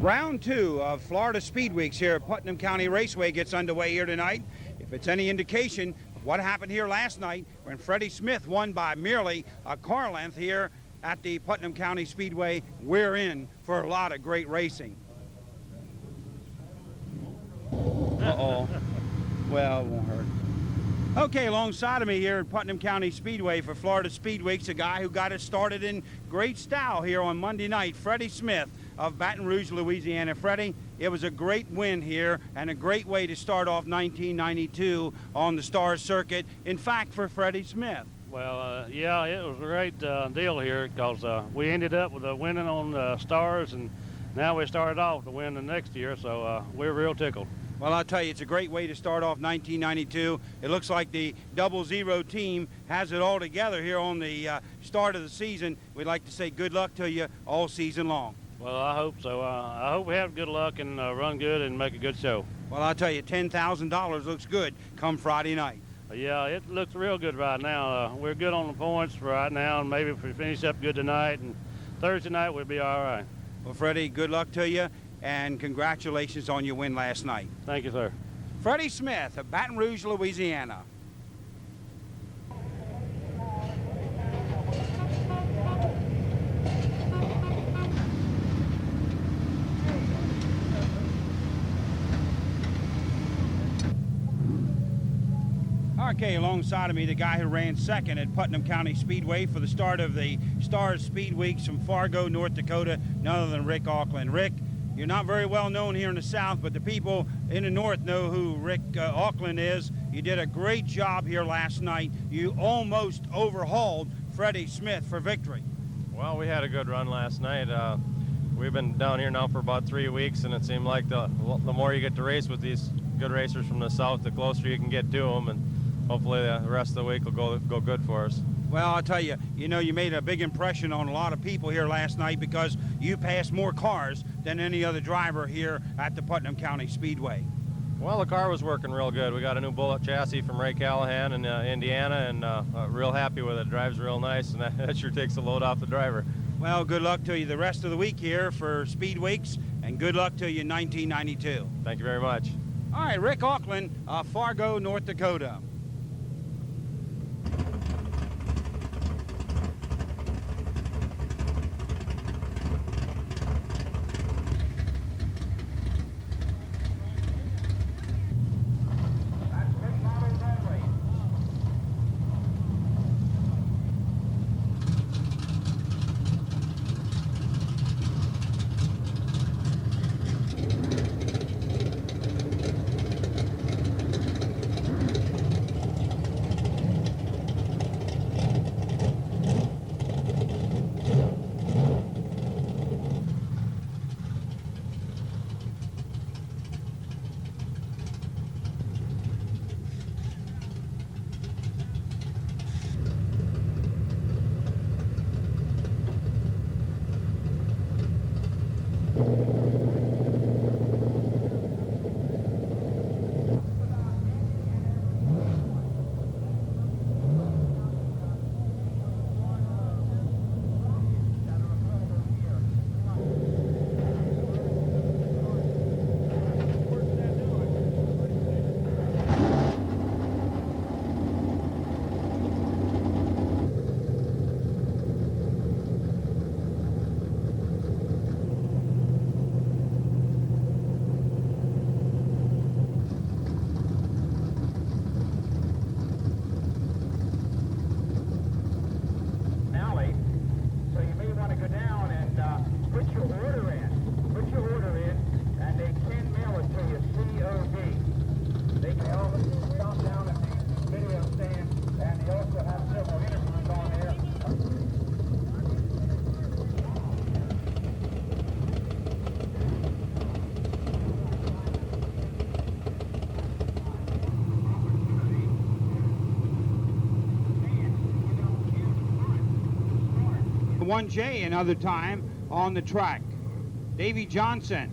Round 2 of Florida Speed Weeks here at Putnam County Raceway gets underway here tonight. If it's any indication of what happened here last night when Freddie Smith won by merely a car length here at the Putnam County Speedway, we're in for a lot of great racing. Uh-oh. Well, it won't hurt. Okay, alongside of me here at Putnam County Speedway for Florida Speed Weeks, a guy who got it started in great style here on Monday night, Freddie Smith of Baton Rouge, Louisiana. Freddie, it was a great win here and a great way to start off 1992 on the S.T.A.R.S circuit. In fact, for Freddie Smith. Well, yeah, it was a great deal here because we ended up with a winning on S.T.A.R.S, and now we started off to win the next year, so we're real tickled. Well, I'll tell you, it's a great way to start off 1992. It looks like the 00 team has it all together here on the start of the season. We'd like to say good luck to you all season long. Well, I hope so. I hope we have good luck and run good and make a good show. Well, I'll tell you, $10,000 looks good come Friday night. Yeah, it looks real good right now. We're good on the points right now, and maybe if we finish up good tonight, and Thursday night we'll be all right. Well, Freddie, good luck to you, and congratulations on your win last night. Thank you, sir. Freddie Smith of Baton Rouge, Louisiana. Okay, alongside of me, the guy who ran second at Putnam County Speedway for the start of the S.T.A.R.S Speed Weeks from Fargo, North Dakota, none other than Rick Auckland. Rick, you're not very well known here in the South, but the people in the North know who Rick Auckland is. You did a great job here last night. You almost overhauled Freddie Smith for victory. Well, we had a good run last night. We've been down here now for about 3 weeks, and it seemed like the more you get to race with these good racers from the South, the closer you can get to them, and hopefully the rest of the week will go good for us. Well, I'll tell you, you made a big impression on a lot of people here last night because you passed more cars than any other driver here at the Putnam County Speedway. Well, the car was working real good. We got a new Bullet chassis from Ray Callahan in Indiana, and real happy with it. It drives real nice, and that sure takes the load off the driver. Well, good luck to you the rest of the week here for Speed Weeks, and good luck to you in 1992. Thank you very much. All right, Rick Auckland, Fargo, North Dakota. One J another time on the track. Davey Johnson.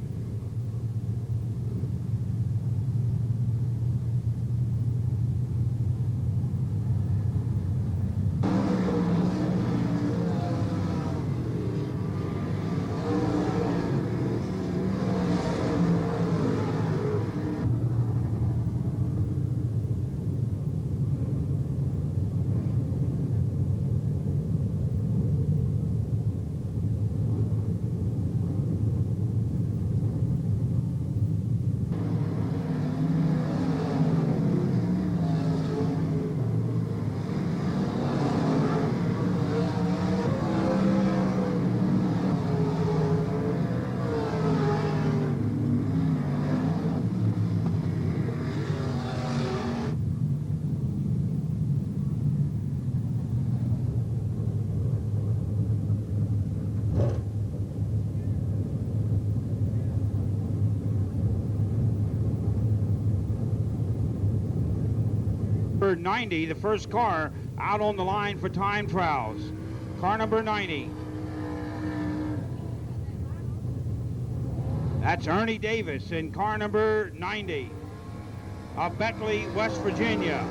90, the first car out on the line for time trials. Car number 90. That's Ernie Davis in car number 90 of Beckley, West Virginia.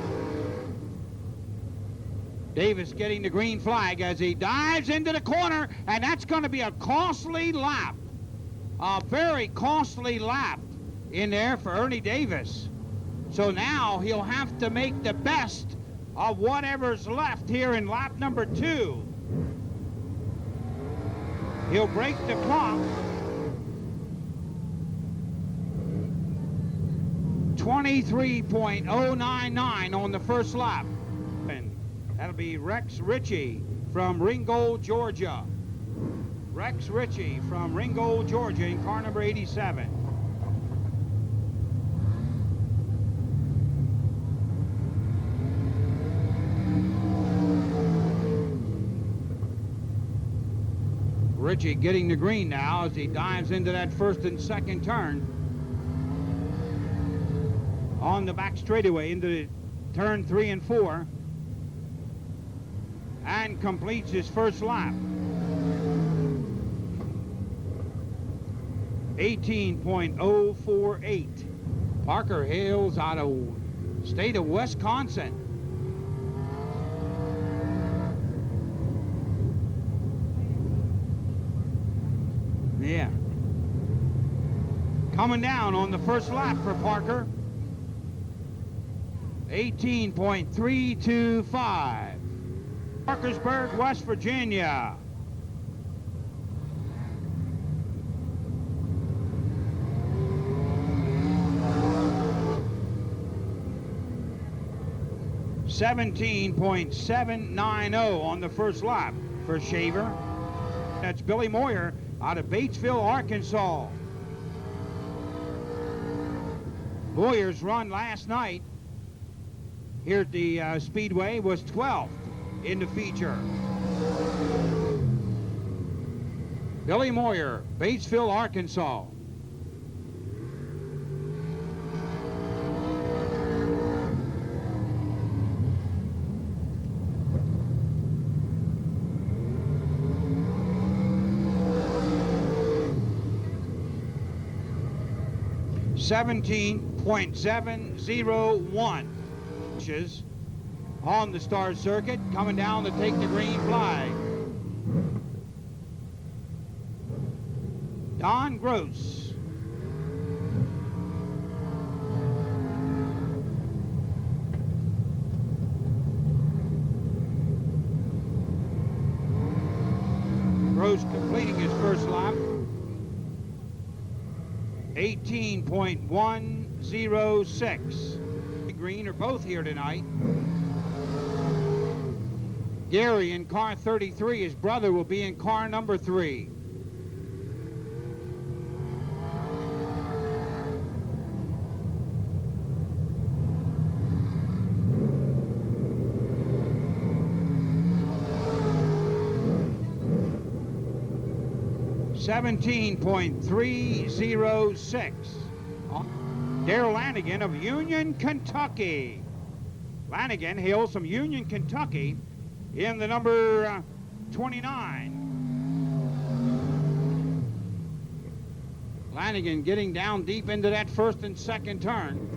Davis getting the green flag as he dives into the corner, and that's going to be a costly lap. A very costly lap in there for Ernie Davis. So now he'll have to make the best of whatever's left here in lap number 2. He'll break the clock. 23.099 on the first lap. And that'll be Rex Ritchie from Ringgold, Georgia. Rex Ritchie from Ringgold, Georgia in car number 87. Ritchie getting the green now as he dives into that first and second turn on the back straightaway into turn 3 and 4 and completes his first lap. 18.048. Parker hails out of state of Wisconsin. Yeah. Coming down on the first lap for Parker. 18.325. Parkersburg, West Virginia. .790 on the first lap for Shaver. That's Billy Moyer out of Batesville, Arkansas. Moyer's run last night here at the Speedway was 12th in the feature. Billy Moyer, Batesville, Arkansas. .701 inches on the S.T.A.R.S circuit, coming down to take the green flag. Don Gross. Gross completing his first lap. 18.106. Green are both here tonight. Gary in car 33, his brother will be in car number 3. .306. Darrell Lanigan of Union, Kentucky. Lanigan hails from Union, Kentucky in the number 29. Lanigan getting down deep into that first and second turn.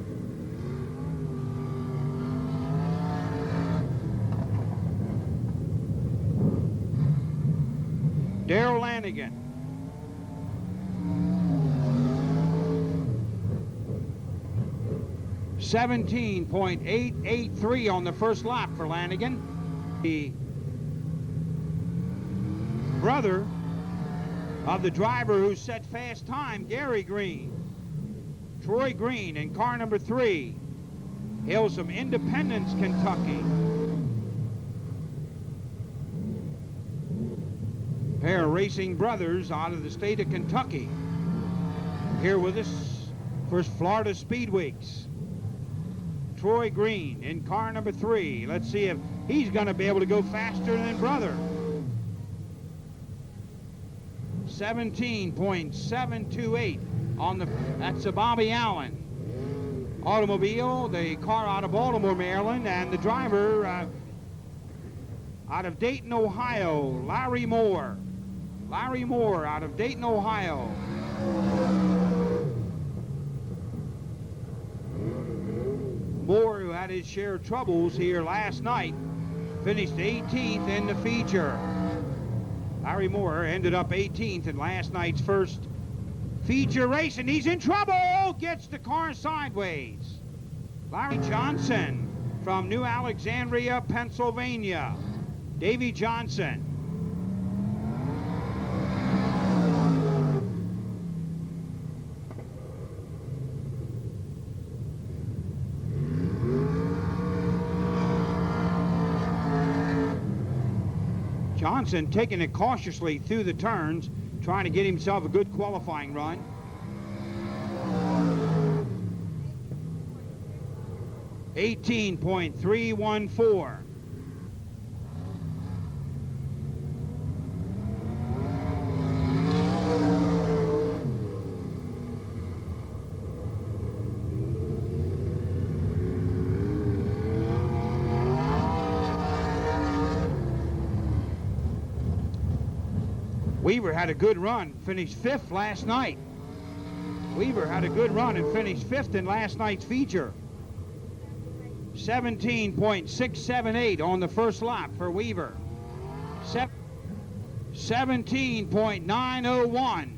Darrell Lanigan. .7.883 on the first lap for Lanigan. The brother of the driver who set fast time, Gary Green. Troy Green in car number 3. Hails from Independence, Kentucky. Pair of racing brothers out of the state of Kentucky here with us for Florida Speed Weeks. Troy Green in car number 3. Let's see if he's going to be able to go faster than brother. 17.728 on the, that's a Bobby Allen. automobile, the car out of Baltimore, Maryland, and the driver out of Dayton, Ohio, Larry Moore. Larry Moore out of Dayton, Ohio. Moore, who had his share of troubles here last night, finished 18th in the feature. Larry Moore ended up 18th in last night's first feature race, and he's in trouble! Gets the car sideways. Larry Johnson from New Alexandria, Pennsylvania. Davy Johnson. Johnson taking it cautiously through the turns, trying to get himself a good qualifying run. .314. Weaver had a good run, finished 5th last night. Weaver had a good run and finished 5th in last night's feature. 17.678 on the first lap for Weaver. 17.901.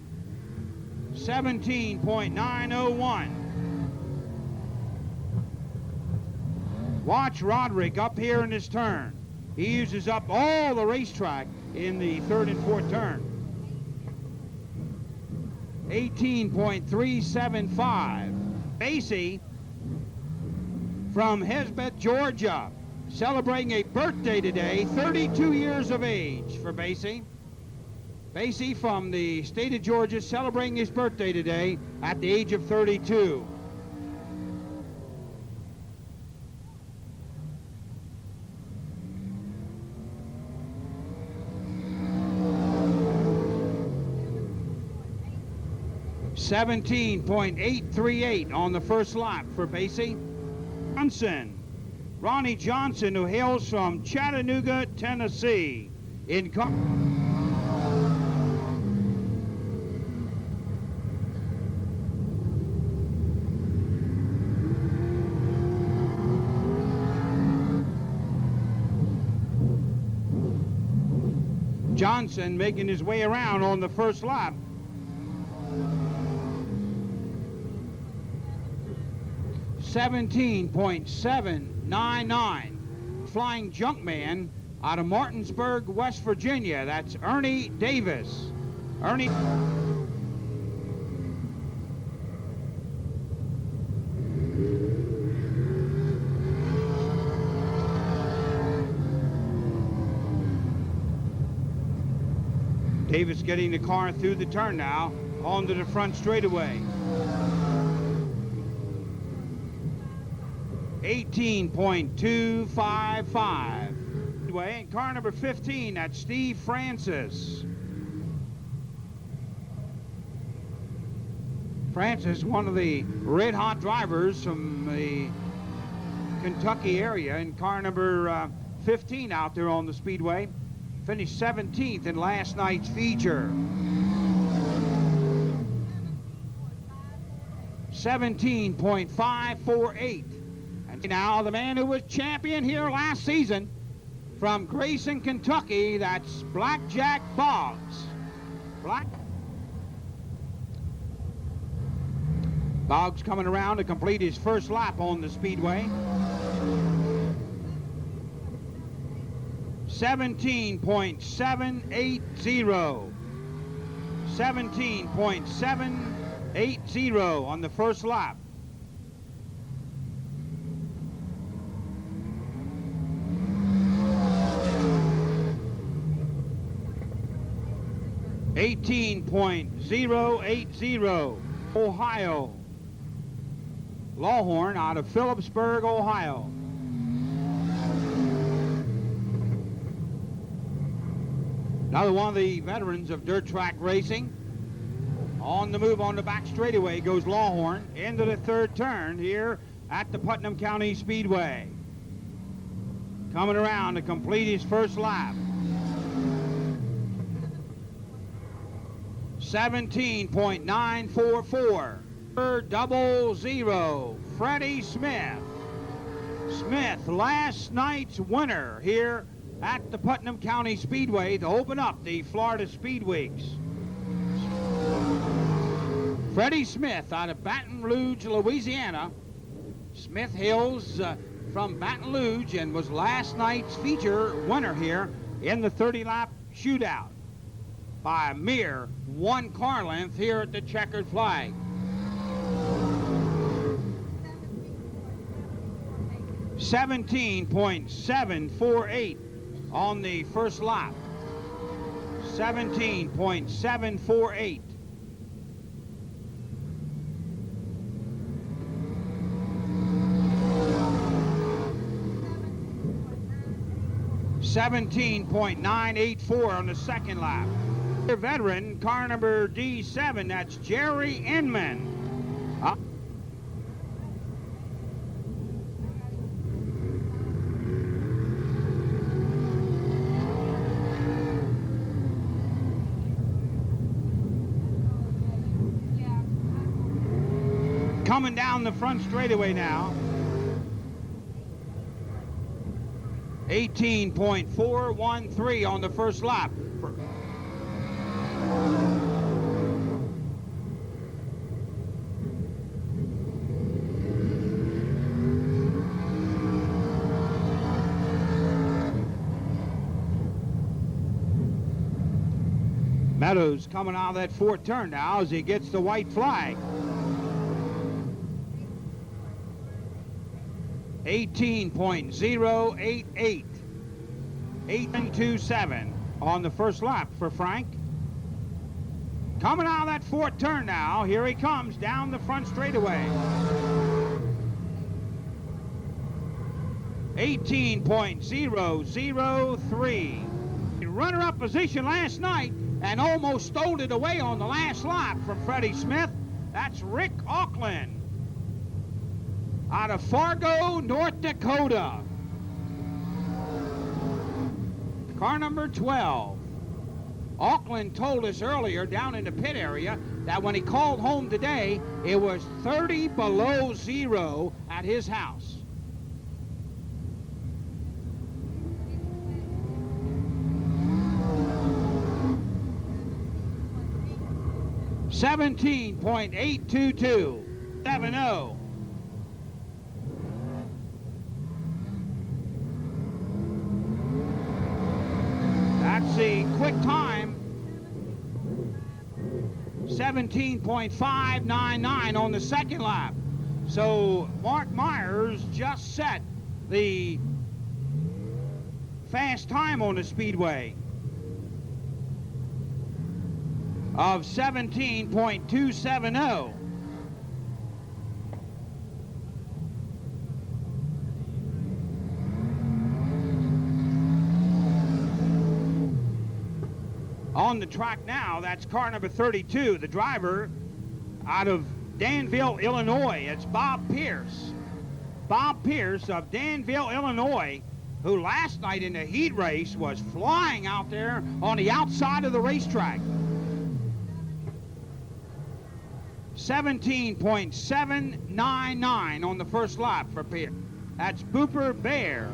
17.901. Watch Roderick up here in his turn. He uses up all the racetrack in the 3rd and 4th turn. 18.375. Basie from Hesbet, Georgia, celebrating a birthday today, 32 years of age for Basie. Basie from the state of Georgia celebrating his birthday today at the age of 32. .838 on the first lap for Basie. Johnson, Ronnie Johnson, who hails from Chattanooga, Tennessee. Johnson making his way around on the first lap. .799. Flying Junkman out of Martinsburg, West Virginia. That's Ernie Davis. Ernie. Davis getting the car through the turn now, onto the front straightaway. 18.255. And car number 15, that's Steve Francis. Francis, one of the red-hot drivers from the Kentucky area, in car number 15 out there on the Speedway. Finished 17th in last night's feature. 17.548. And now the man who was champion here last season from Grayson, Kentucky, that's Blackjack Boggs. Boggs coming around to complete his first lap on the Speedway. 17.780. 17.780 on the first lap. .080. Ohio. Lawhorn out of Phillipsburg, Ohio. Another one of the veterans of dirt track racing. On the move on the back straightaway goes Lawhorn into the third turn here at the Putnam County Speedway. Coming around to complete his first lap. 17.944. 00, Freddie Smith. Smith, last night's winner here at the Putnam County Speedway to open up the Florida Speed Weeks. Freddie Smith out of Baton Rouge, Louisiana. Smith hails from Baton Rouge and was last night's feature winner here in the 30-lap shootout by a mere 1 car length here at the checkered flag. .748 on the first lap. 17.748. .984 on the second lap. The veteran, car number D7, that's Jerry Inman. Coming down the front straightaway now. 18.413 on the first lap. Meadows coming out of that fourth turn now as he gets the white flag. 18.088. 8.27 on the first lap for Frank. Coming out of that fourth turn now, here he comes down the front straightaway. 18.003. Runner-up position last night and almost stole it away on the last lap from Freddie Smith. That's Rick Auckland out of Fargo, North Dakota. Car number 12. Auckland told us earlier down in the pit area that when he called home today, it was 30 below zero at his house. .822. 70. That's the quick time. 17.599 on the second lap. So Mark Myers just set the fast time on the speedway of 17.270. On the track now, that's car number 32, the driver out of Danville, Illinois. It's Bob Pierce. Bob Pierce of Danville, Illinois, who last night in the heat race was flying out there on the outside of the racetrack. 17.799 on the first lap for Pierce. That's Booper Bear.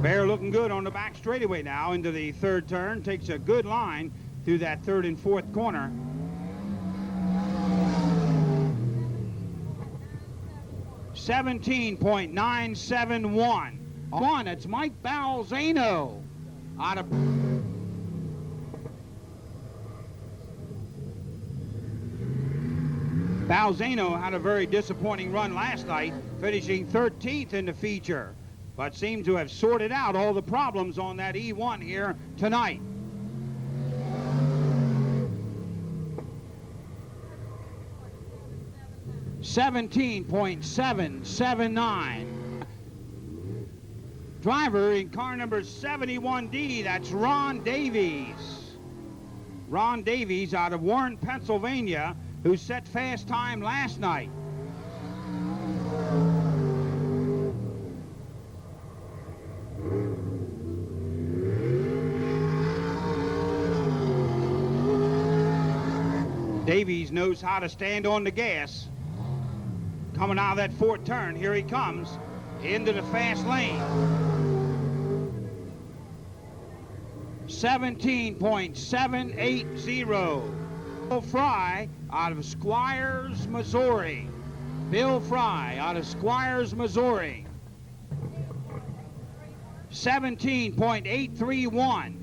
Bear looking good on the back straightaway now into the third turn. Takes a good line through that third and fourth corner. .971. One, it's Mike Balzano out of Balzano had a very disappointing run last night, finishing 13th in the feature, but seemed to have sorted out all the problems on that E1 here tonight. .17.779. driver in car number 71D. That's Ron Davies. Ron Davies out of Warren, Pennsylvania, who set fast time last night. Davies knows how to stand on the gas. Coming out of that fourth turn, here he comes into the fast lane. 17.780. Bill Fry out of Squires, Missouri. Bill Fry out of Squires, Missouri. 17.831.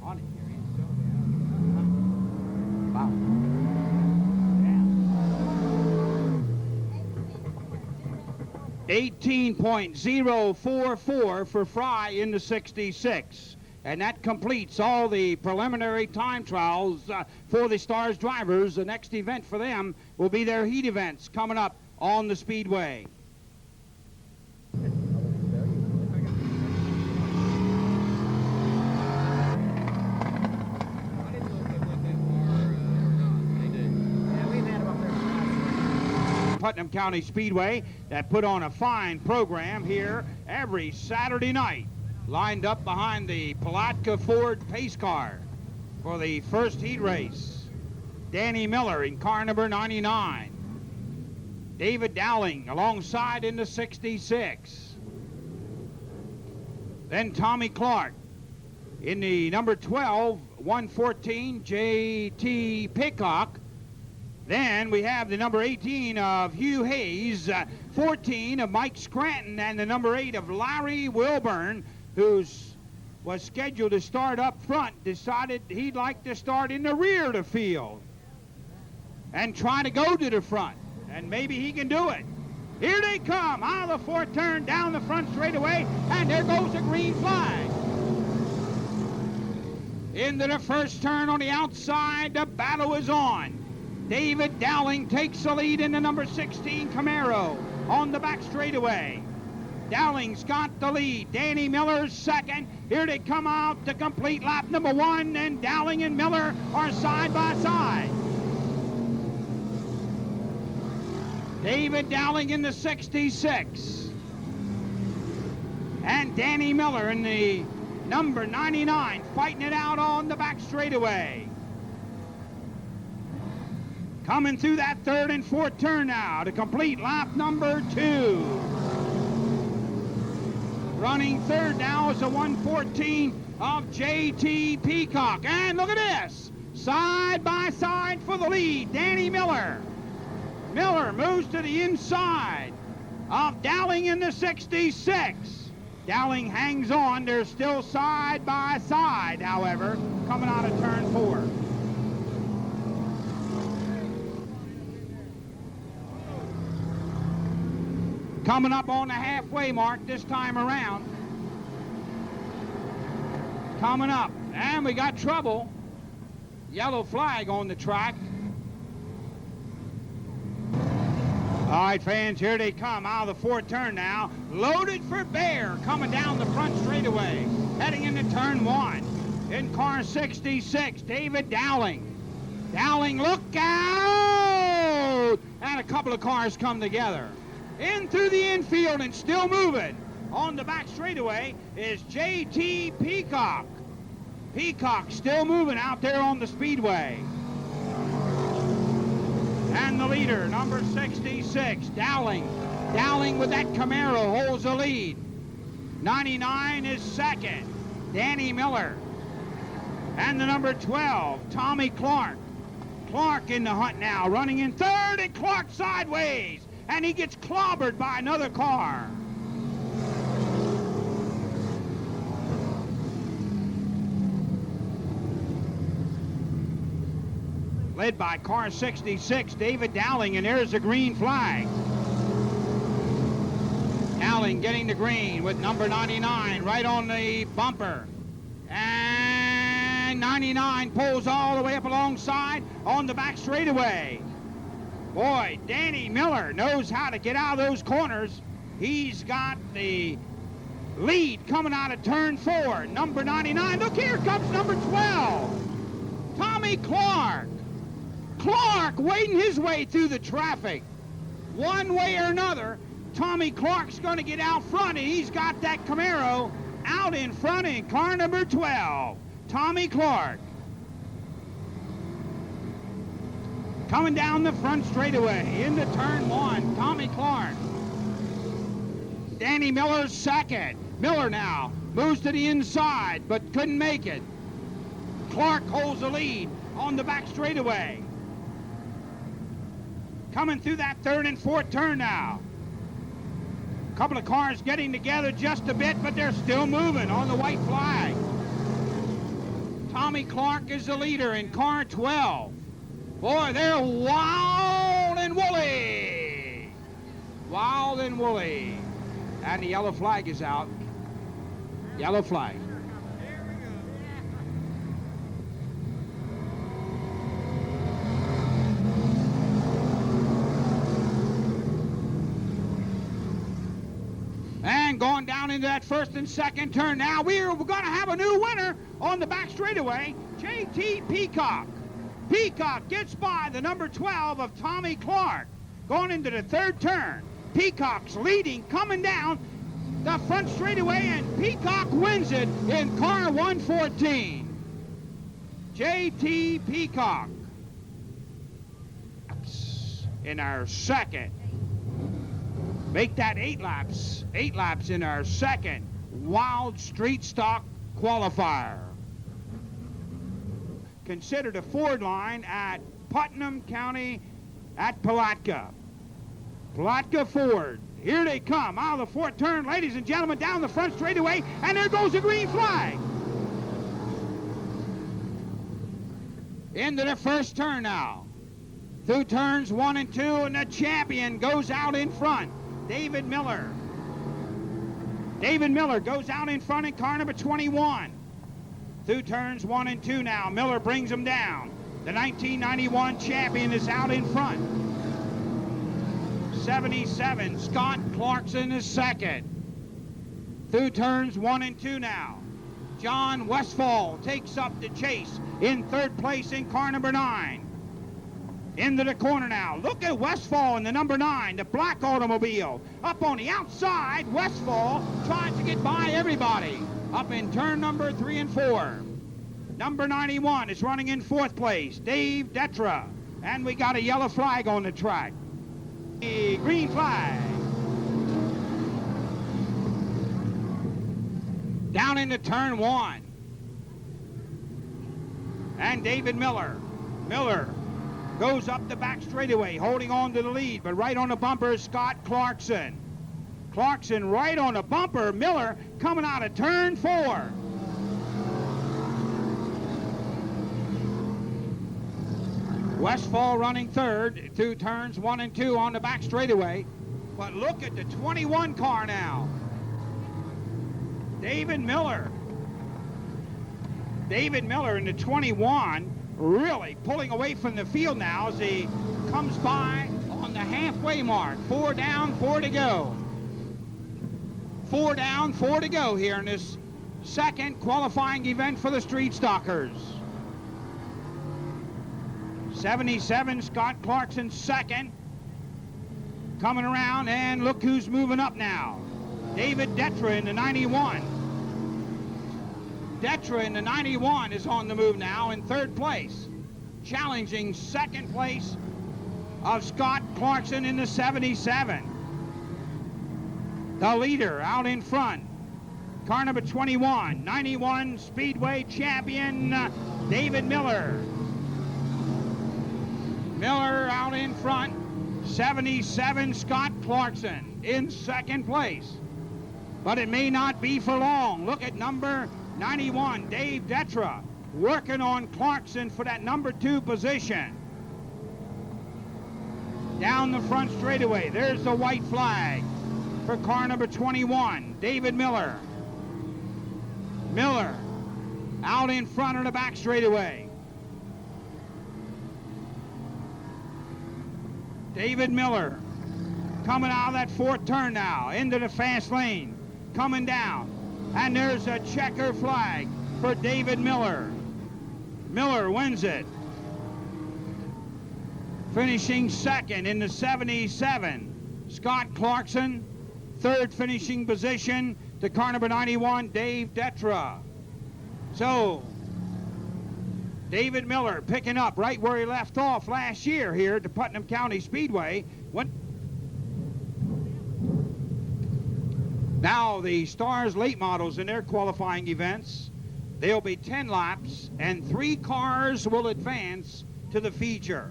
On it, here he is. Wow. 18.044 for Fry in the 66. And that completes all the preliminary time trials for the S.T.A.R.S drivers. The next event for them will be their heat events coming up on the Speedway. Putnam County Speedway that put on a fine program here every Saturday night, lined up behind the Palatka Ford pace car for the first heat race. Danny Miller in car number 99. David Dowling alongside in the 66. Then Tommy Clark in the number 12, 114, J.T. Peacock. Then we have the number 18 of Hugh Hayes, 14 of Mike Scranton, and the number 8 of Larry Wilburn, who was scheduled to start up front, decided he'd like to start in the rear of the field and try to go to the front, and maybe he can do it. Here they come, out of the fourth turn, down the front straightaway, and there goes the green flag. Into the first turn on the outside, the battle is on. David Dowling takes the lead in the number 16 Camaro on the back straightaway. Dowling's got the lead. Danny Miller's second. Here they come out to complete lap number 1, and Dowling and Miller are side by side. David Dowling in the 66. And Danny Miller in the number 99 fighting it out on the back straightaway. Coming through that third and fourth turn now to complete lap number 2. Running third now is the 114 of J.T. Peacock. And look at this. Side by side for the lead, Danny Miller. Miller moves to the inside of Dowling in the 66. Dowling hangs on. They're still side by side, however, coming out of turn 4. Coming up on the halfway mark this time around. Coming up. And we got trouble. Yellow flag on the track. All right, fans, here they come out of the fourth turn now. Loaded for bear coming down the front straightaway. Heading into turn 1. In car 66, David Dowling. Dowling, look out! And a couple of cars come together. In through the infield and still moving. On the back straightaway is J.T. Peacock. Peacock still moving out there on the speedway. And the leader, number 66, Dowling. Dowling with that Camaro holds the lead. 99 is second, Danny Miller. And the number 12, Tommy Clark. Clark in the hunt now, running in third, and Clark sideways. And he gets clobbered by another car. Led by car 66, David Dowling, and there's the green flag. Dowling getting the green with number 99 right on the bumper. And 99 pulls all the way up alongside on the back straightaway. Boy, Danny Miller knows how to get out of those corners. He's got the lead coming out of turn 4. Number 99. Look, here comes number 12. Tommy Clark. Clark wading his way through the traffic. One way or another, Tommy Clark's going to get out front, and he's got that Camaro out in front in car number 12. Tommy Clark. Coming down the front straightaway into turn 1, Tommy Clark. Danny Miller's second. Miller now moves to the inside, but couldn't make it. Clark holds the lead on the back straightaway. Coming through that third and fourth turn now. A couple of cars getting together just a bit, but they're still moving on the white flag. Tommy Clark is the leader in car 12. Boy, they're wild and woolly. Wild and woolly. And the yellow flag is out. Yellow flag. And going down into that first and second turn now, we're going to have a new winner on the back straightaway, J.T. Peacock. Peacock gets by the number 12 of Tommy Clark. Going into the third turn, Peacock's leading, coming down the front straightaway, and Peacock wins it in car 114. J.T. Peacock in our second. Make that 8 laps. 8 laps in our second Wild Street Stock qualifier. Considered a Ford line at Putnam County at Palatka. Palatka Ford. Here they come out of the fourth turn, ladies and gentlemen, down the front straightaway, and there goes the green flag. Into the first turn now. Through turns 1 and 2, and the champion goes out in front. David Miller. David Miller goes out in front in car number 21. Through turns 1 and 2 now. Miller brings him down. The 1991 champion is out in front. 77, Scott Clarkson is second. Through turns 1 and 2 now. John Westfall takes up the chase in third place in car number 9. Into the corner now. Look at Westfall in the number 9, the black automobile. Up on the outside, Westfall tries to get by everybody. Up in turn number 3 and 4. Number 91 is running in fourth place, Dave Detra. And we got a yellow flag on the track. A green flag. Down into turn 1. And David Miller. Miller goes up the back straightaway, holding on to the lead, but right on the bumper is Scott Clarkson. Clarkson right on the bumper. Miller coming out of turn 4. Westfall running third through turns 1 and 2 on the back straightaway. But look at the 21 car now. David Miller. David Miller in the 21 really pulling away from the field now as he comes by on the halfway mark. 4 down, 4 to go. 4 down, 4 to go here in this second qualifying event for the Street Stockers. 77, Scott Clarkson second. Coming around, and look who's moving up now. David Detra in the 91. Detra in the 91 is on the move now in third place, challenging second place of Scott Clarkson in the 77. The leader out in front, car number 21, 91 Speedway champion, David Miller. Miller out in front, 77 Scott Clarkson in second place. But it may not be for long. Look at number 91, Dave Detra, working on Clarkson for that number 2 position. Down the front straightaway, there's the white flag for car number 21, David Miller. Miller out in front of the back straightaway. David Miller coming out of that fourth turn now into the fast lane, coming down. And there's a checker flag for David Miller. Miller wins it. Finishing second in the 77. Scott Clarkson, third finishing position to car number 91, Dave Detra. So, David Miller picking up right where he left off last year here at the Putnam County Speedway. Now the S.T.A.R.S late models in their qualifying events, there'll be 10 laps and 3 cars will advance to the feature.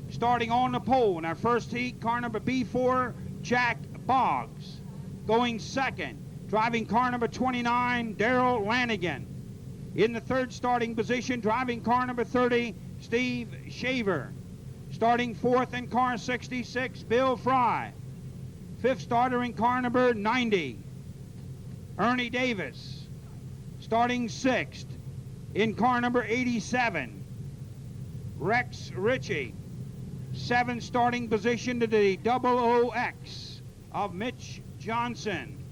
Starting on the pole in our first heat, car number B4, Jack Boggs. Going second, driving car number 29, Darrell Lanigan. In the third starting position, driving car number 30, Steve Shaver. Starting fourth in car 66, Bill Fry. Fifth starter in car number 90, Ernie Davis. Starting sixth in car number 87, Rex Ritchie. Seventh starting position to the OOX of Mitch Johnson.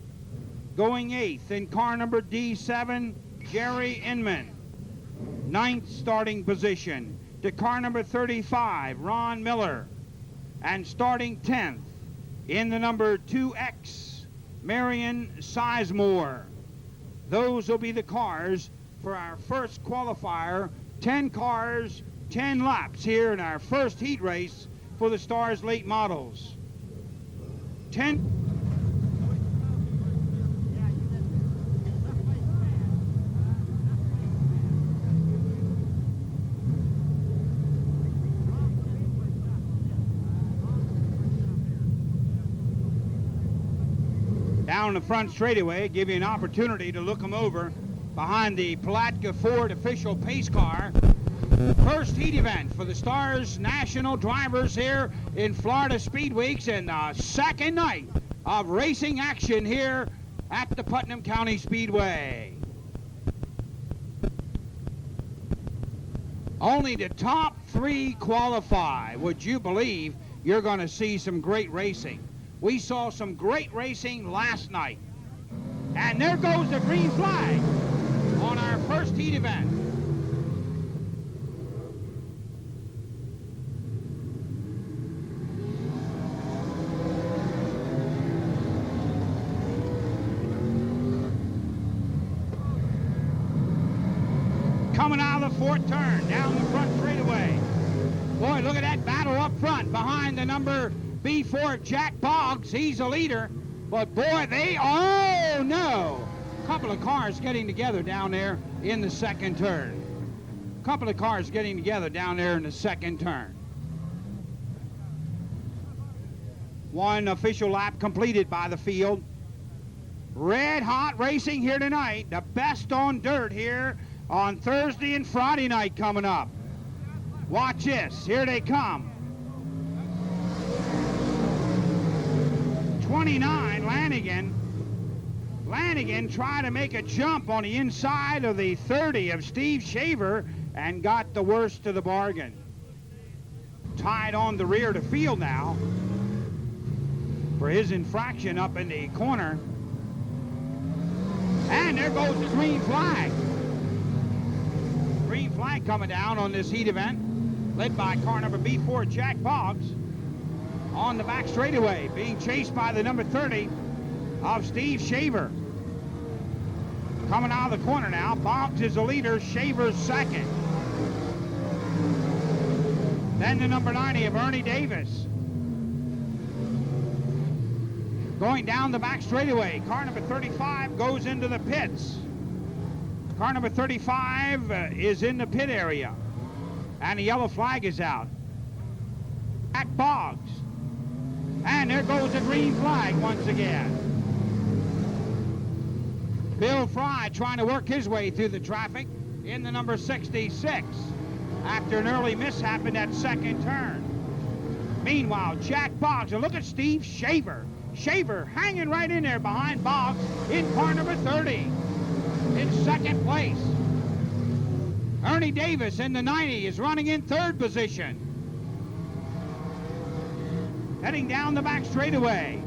Going eighth in car number D7, Jerry Inman. Ninth starting position to car number 35, Ron Miller. And starting 10th in the number 2X, Marion Sizemore. Those will be the cars for our first qualifier. 10 cars, 10 laps here in our first heat race for the S.T.A.R.S late models. 10. Down the front straightaway, give you an opportunity to look them over behind the Palatka Ford official pace car. First heat event for the S.T.A.R.S national drivers here in Florida Speed Weeks, and the second night of racing action here at the Putnam County Speedway. Only the top 3 qualify. Would you believe you're going to see some great racing? We saw some great racing last night. And there goes the green flag on our first heat event. Coming out of the fourth turn, down the front straightaway. Boy, look at that battle up front behind the number B4, Jack Boggs. He's a leader, but boy, oh no! Couple of cars getting together down there in the second turn. Couple of cars getting together down there in the second turn. One official lap completed by the field. Red hot racing here tonight. The best on dirt here on Thursday and Friday night coming up. Watch this. Here they come. 29, Lanigan. Lanigan tried to make a jump on the inside of the 30 of Steve Shaver and got the worst of the bargain. Tied on the rear of the field now for his infraction up in the corner. And there goes the green flag. Green flag coming down on this heat event, led by car number B4, Jack Boggs. On the back straightaway, being chased by the number 30 of Steve Shaver. Coming out of the corner now, Boggs is the leader, Shaver's second. Then the number 90 of Ernie Davis. Going down the back straightaway, car number 35 goes into the pits. Car number 35 is in the pit area, and the yellow flag is out. Jack Boggs. And there goes the green flag once again. Bill Fry trying to work his way through the traffic in the number 66 after an early mishap in that second turn. Meanwhile, Jack Boggs, and look at Steve Shaver. Shaver hanging right in there behind Boggs in car number 30 in second place. Ernie Davis in the 90 is running in third position. heading down the back straightaway.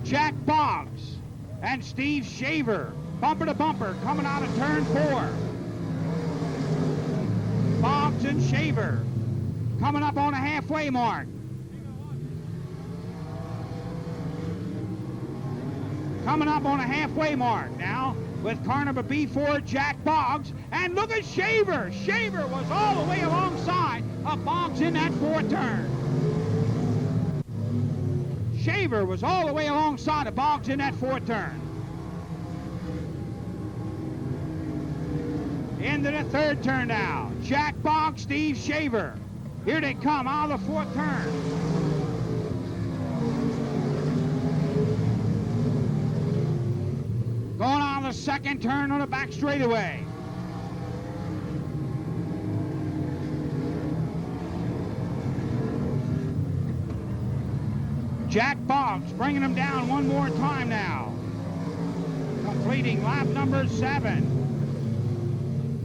Jack Boggs and Steve Shaver, bumper to bumper, coming out of turn 4. Boggs and Shaver coming up on a halfway mark. Coming up on a halfway mark now with car number B4, Jack Boggs. And look at Shaver. Shaver was all the way alongside of Boggs in that 4th turn. Shaver was all the way alongside of Boggs in that 4th turn. Into the 3rd turn now. Jack Boggs, Steve Shaver. Here they come out of the 4th turn. Going on the 2nd turn on the back straightaway. Jack Boggs bringing him down one more time now. Completing lap number 7.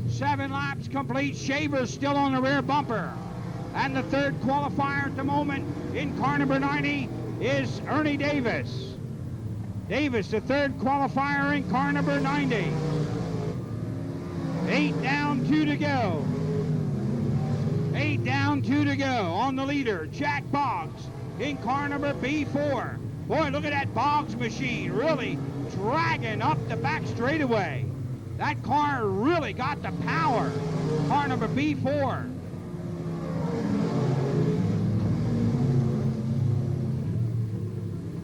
7 laps complete. Shaver still on the rear bumper. And the 3rd qualifier at the moment in car number 90 is Ernie Davis. Davis, the 3rd qualifier in car number 90. 8 down, 2 to go. 8 down, 2 to go. On the leader, Jack Boggs in car number B4. Boy, look at that Boggs machine really dragging up the back straightaway. That car really got the power. Car number B4.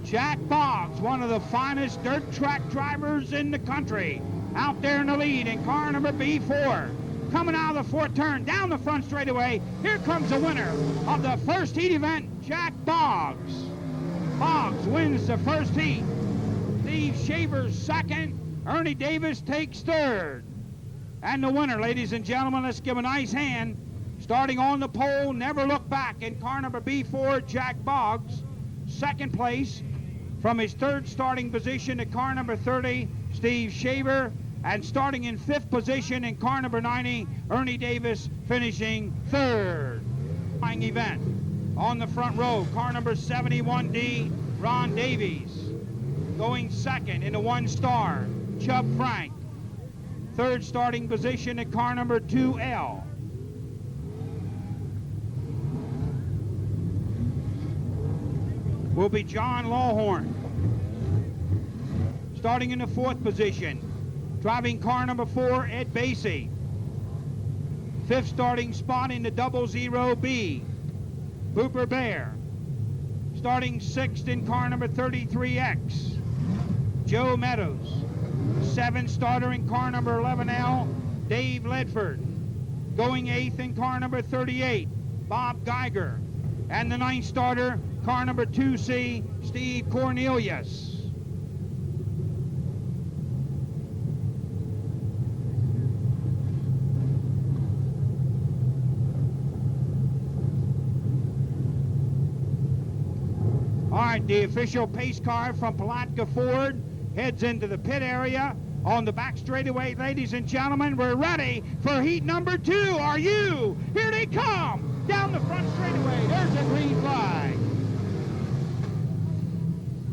Jack Boggs, one of the finest dirt track drivers in the country, out there in the lead in car number B4. Coming out of the 4th turn, down the front straightaway, here comes the winner of the first heat event, Jack Boggs. Boggs wins the first heat. Steve Shaver's 2nd. Ernie Davis takes 3rd. And the winner, ladies and gentlemen, let's give a nice hand. Starting on the pole, never look back in car number B4, Jack Boggs. 2nd place from his 3rd starting position at car number 30, Steve Shaver. And starting in 5th position in car number 90, Ernie Davis finishing 3rd. Event. On the front row, car number 71D, Ron Davies. Going 2nd in the 1-star, Chubb Frank. 3rd starting position at car number 2L. Will be John Lawhorn. Starting in the 4th position, driving car number 4, Ed Basie. 5th starting spot in the 00B, Booper Bear. Starting 6th in car number 33X, Joe Meadows. 7th starter in car number 11L, Dave Ledford. Going 8th in car number 38, Bob Geiger. And the 9th starter, car number 2C, Steve Cornelius. All right, the official pace car from Palatka Ford heads into the pit area on the back straightaway. Ladies and gentlemen, we're ready for heat number 2. Are you? Here they come down the front straightaway. There's a green flag.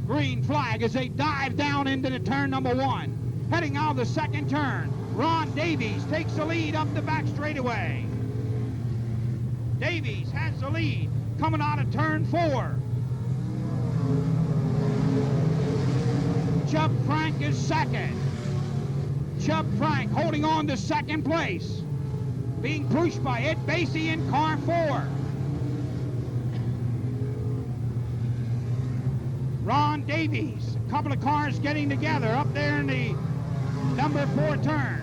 Green flag as they dive down into the turn number 1. Heading out of the 2nd turn, Ron Davies takes the lead up the back straightaway. Davies has the lead coming out of turn 4. Chubb Frank is 2nd. Chubb Frank holding on to 2nd place. Being pushed by Ed Basie in car 4. Ron Davies, a couple of cars getting together up there in the number 4 turn.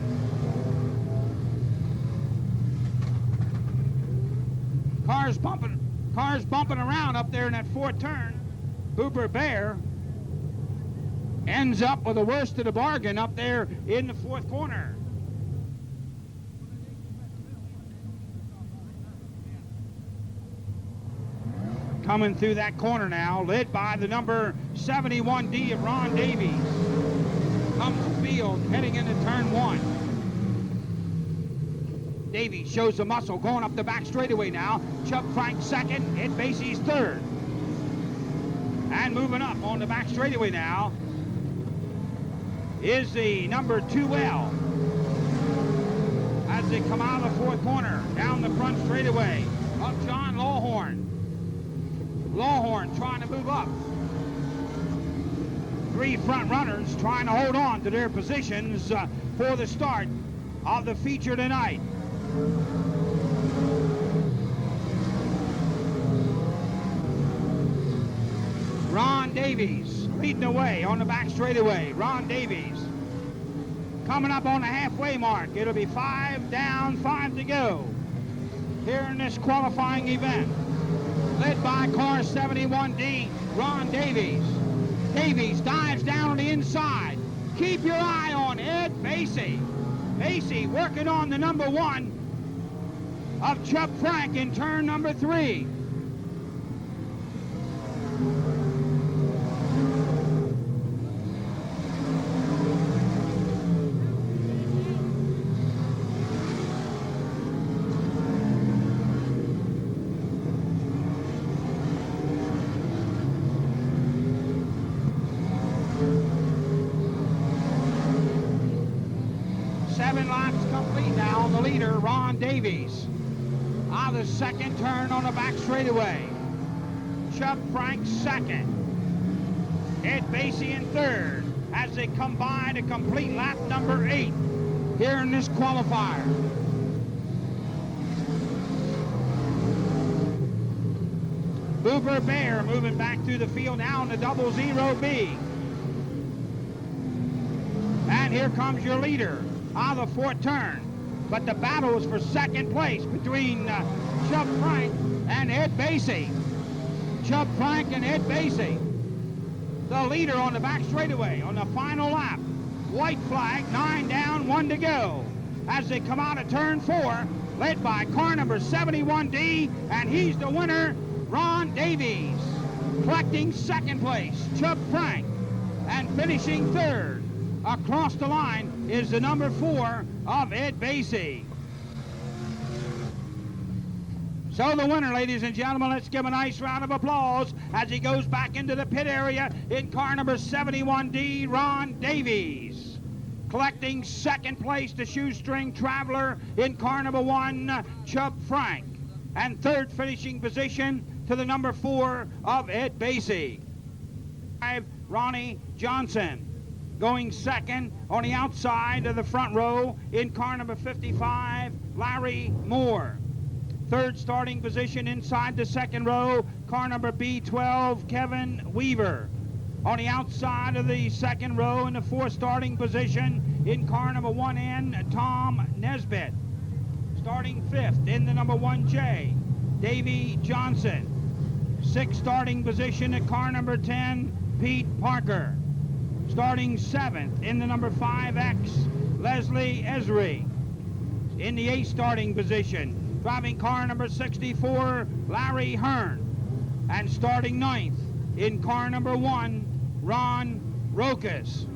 Cars bumping around up there in that 4th turn. Booper Bear ends up with the worst of the bargain up there in the 4th corner. Coming through that corner now, led by the number 71D of Ron Davies. Comes field, heading into turn 1. Davies shows the muscle going up the back straightaway now. Chubb Frank 2nd, Ed Basie's 3rd. And moving up on the back straightaway now is the number 2L. As they come out of the fourth corner, down the front straightaway of John Lawhorn. Lawhorn trying to move up. Three front runners trying to hold on to their positions for the start of the feature tonight. Ron Davies leading the way on the back straightaway. Ron Davies coming up on the halfway mark. It'll be 5 down, 5 to go here in this qualifying event. Led by car 71D, Ron Davies. Davies dives down on the inside. Keep your eye on Ed Basie. Basie working on the number 1 of Chubb Frank in turn number 3. Ron Davies out of the second turn on the back straightaway. Chubb Frank second. Ed Basie in third as they come by to complete lap number 8 here in this qualifier. Boober Bear moving back through the field now in the 00B. And here comes your leader out of the fourth turn. But the battle is for second place between Chubb Frank and Ed Basie. Chubb Frank and Ed Basie. The leader on the back straightaway on the final lap. White flag, 9 down, 1 to go. As they come out of turn 4, led by car number 71D, and he's the winner, Ron Davies. Collecting second place, Chubb Frank, and finishing third. Across the line is the number 4 of Ed Basie. So the winner, ladies and gentlemen, let's give a nice round of applause as he goes back into the pit area in car number 71D, Ron Davies. Collecting second place, the shoestring traveler in car number 1, Chubb Frank. And third finishing position to the number 4 of Ed Basie. Ronnie Johnson. Going second on the outside of the front row in car number 55, Larry Moore. Third starting position inside the second row, car number B12, Kevin Weaver. On the outside of the second row in the fourth starting position in car number 1N, Tom Nesbitt. Starting fifth in the number 1J, Davey Johnson. Sixth starting position at car number 10, Pete Parker. Starting seventh in the number 5X, Leslie Esri. In the eighth starting position, driving car number 64, Larry Hearn. And starting ninth in car number 1, Ron Rokas.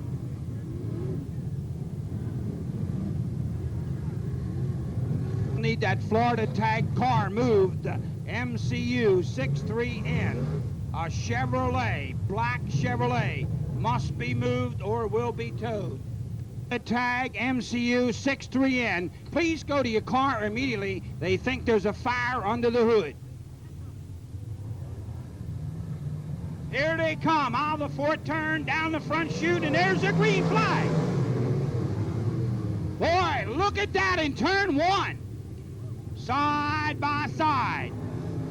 Need that Florida tag car moved, MCU 63N, a Chevrolet, black Chevrolet. Must be moved or will be towed. The tag MCU 63N. Please go to your car immediately. They think there's a fire under the hood. Here they come out of the fourth turn, down the front chute, and there's the green flag. Boy, look at that in turn 1. Side by side.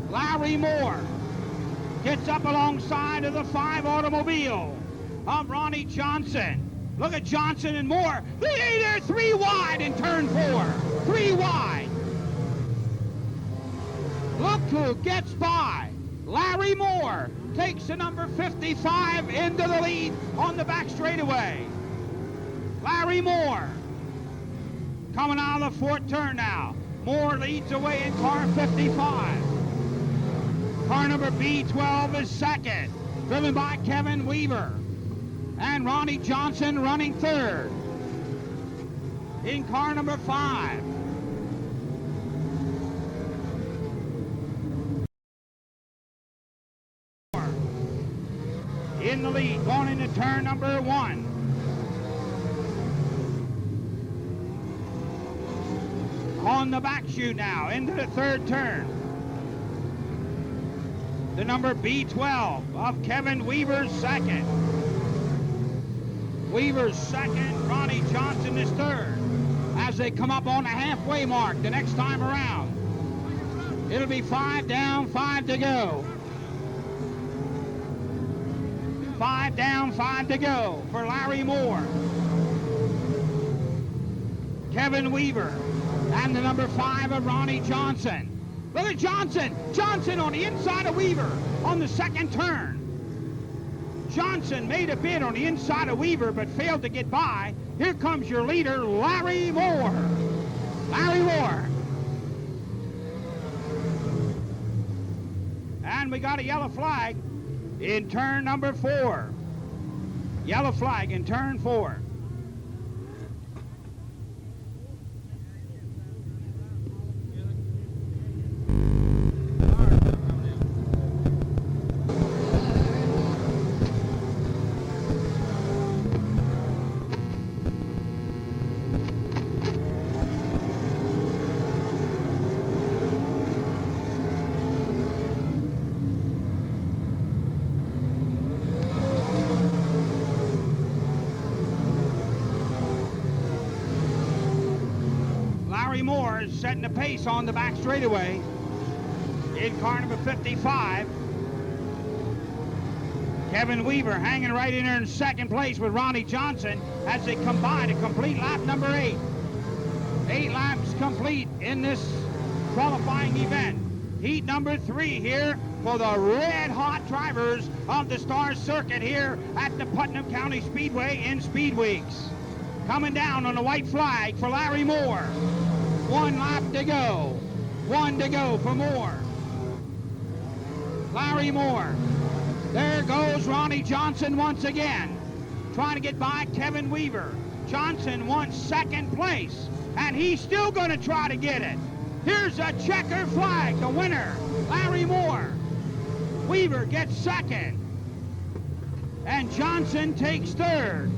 Larry Moore gets up alongside of the 5 automobile of Ronnie Johnson. Look at Johnson and Moore. They're 3 wide in turn 4. 3 wide. Look who gets by. Larry Moore takes the number 55 into the lead on the back straightaway. Larry Moore coming out of the fourth turn now. Moore leads away in car 55. Car number B12 is second, driven by Kevin Weaver. And Ronnie Johnson running third in car number 5. in the lead, going into turn number 1. On the back chute now, into the 3rd turn. The number B12 of Kevin Weaver's 2nd. Weaver's 2nd, Ronnie Johnson is 3rd. As they come up on the halfway mark the next time around. It'll be 5 down, 5 to go. 5 down, 5 to go for Larry Moore. Kevin Weaver and the number 5 of Ronnie Johnson. Look at Johnson. Johnson on the inside of Weaver on the 2nd turn. Johnson made a bid on the inside of Weaver but failed to get by. Here comes your leader, Larry Moore. Larry Moore. And we got a yellow flag in turn number 4. Yellow flag in turn 4. Larry Moore is setting the pace on the back straightaway in car number 55. Kevin Weaver hanging right in there in 2nd place with Ronnie Johnson as they come by to complete lap number 8. 8 laps complete in this qualifying event. Heat number 3 here for the red-hot drivers of the S.T.A.R.S circuit here at the Putnam County Speedway in Speed Weeks. Coming down on the white flag for Larry Moore. 1 lap to go. 1 to go for Moore. Larry Moore. There goes Ronnie Johnson once again, trying to get by Kevin Weaver. Johnson wants 2nd place, and he's still going to try to get it. Here's a checker flag, the winner, Larry Moore. Weaver gets 2nd, and Johnson takes 3rd.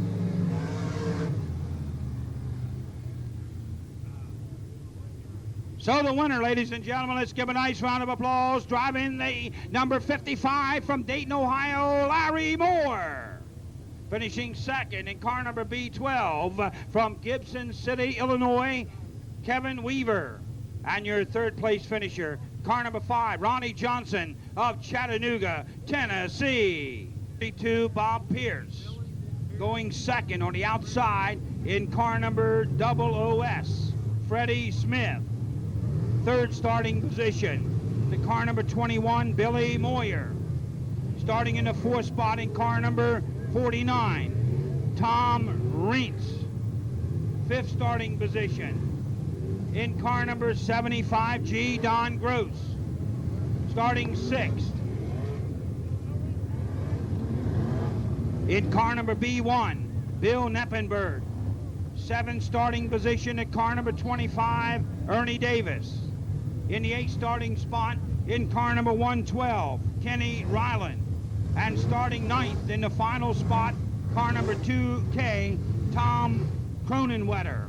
So the winner, ladies and gentlemen, let's give a nice round of applause. Driving the number 55 from Dayton, Ohio, Larry Moore. Finishing 2nd in car number B12 from Gibson City, Illinois, Kevin Weaver. And your 3rd place finisher, car number 5, Ronnie Johnson of Chattanooga, Tennessee. 32, Bob Pierce. Going 2nd on the outside in car number OOS, Freddie Smith. 3rd starting position, the car number 21, Billy Moyer. Starting in the 4th spot in car number 49, Tom Reentz. 5th starting position in car number 75, G. Don Gross. Starting 6th in car number B1, Bill Neppenberg. 7th starting position at car number 25, Ernie Davis. In the 8th starting spot in car number 112, Kenny Ryland. And starting 9th in the final spot, car number 2K, Tom Cronenwetter.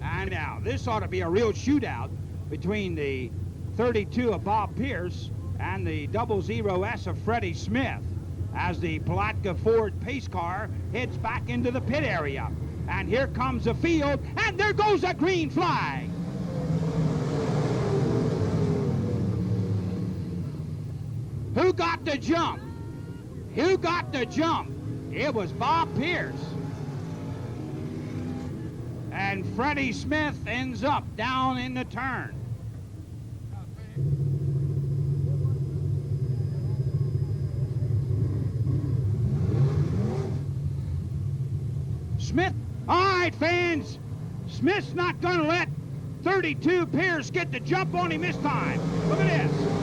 And now, this ought to be a real shootout between the 32 of Bob Pierce and the 00S of Freddie Smith as the Palatka Ford pace car heads back into the pit area. And here comes the field, and there goes a green flag. Who got the jump? Who got the jump? It was Bob Pierce. And Freddie Smith ends up down in the turn. Smith, all right, fans, Smith's not going to let 32 Pierce get the jump on him this time. Look at this.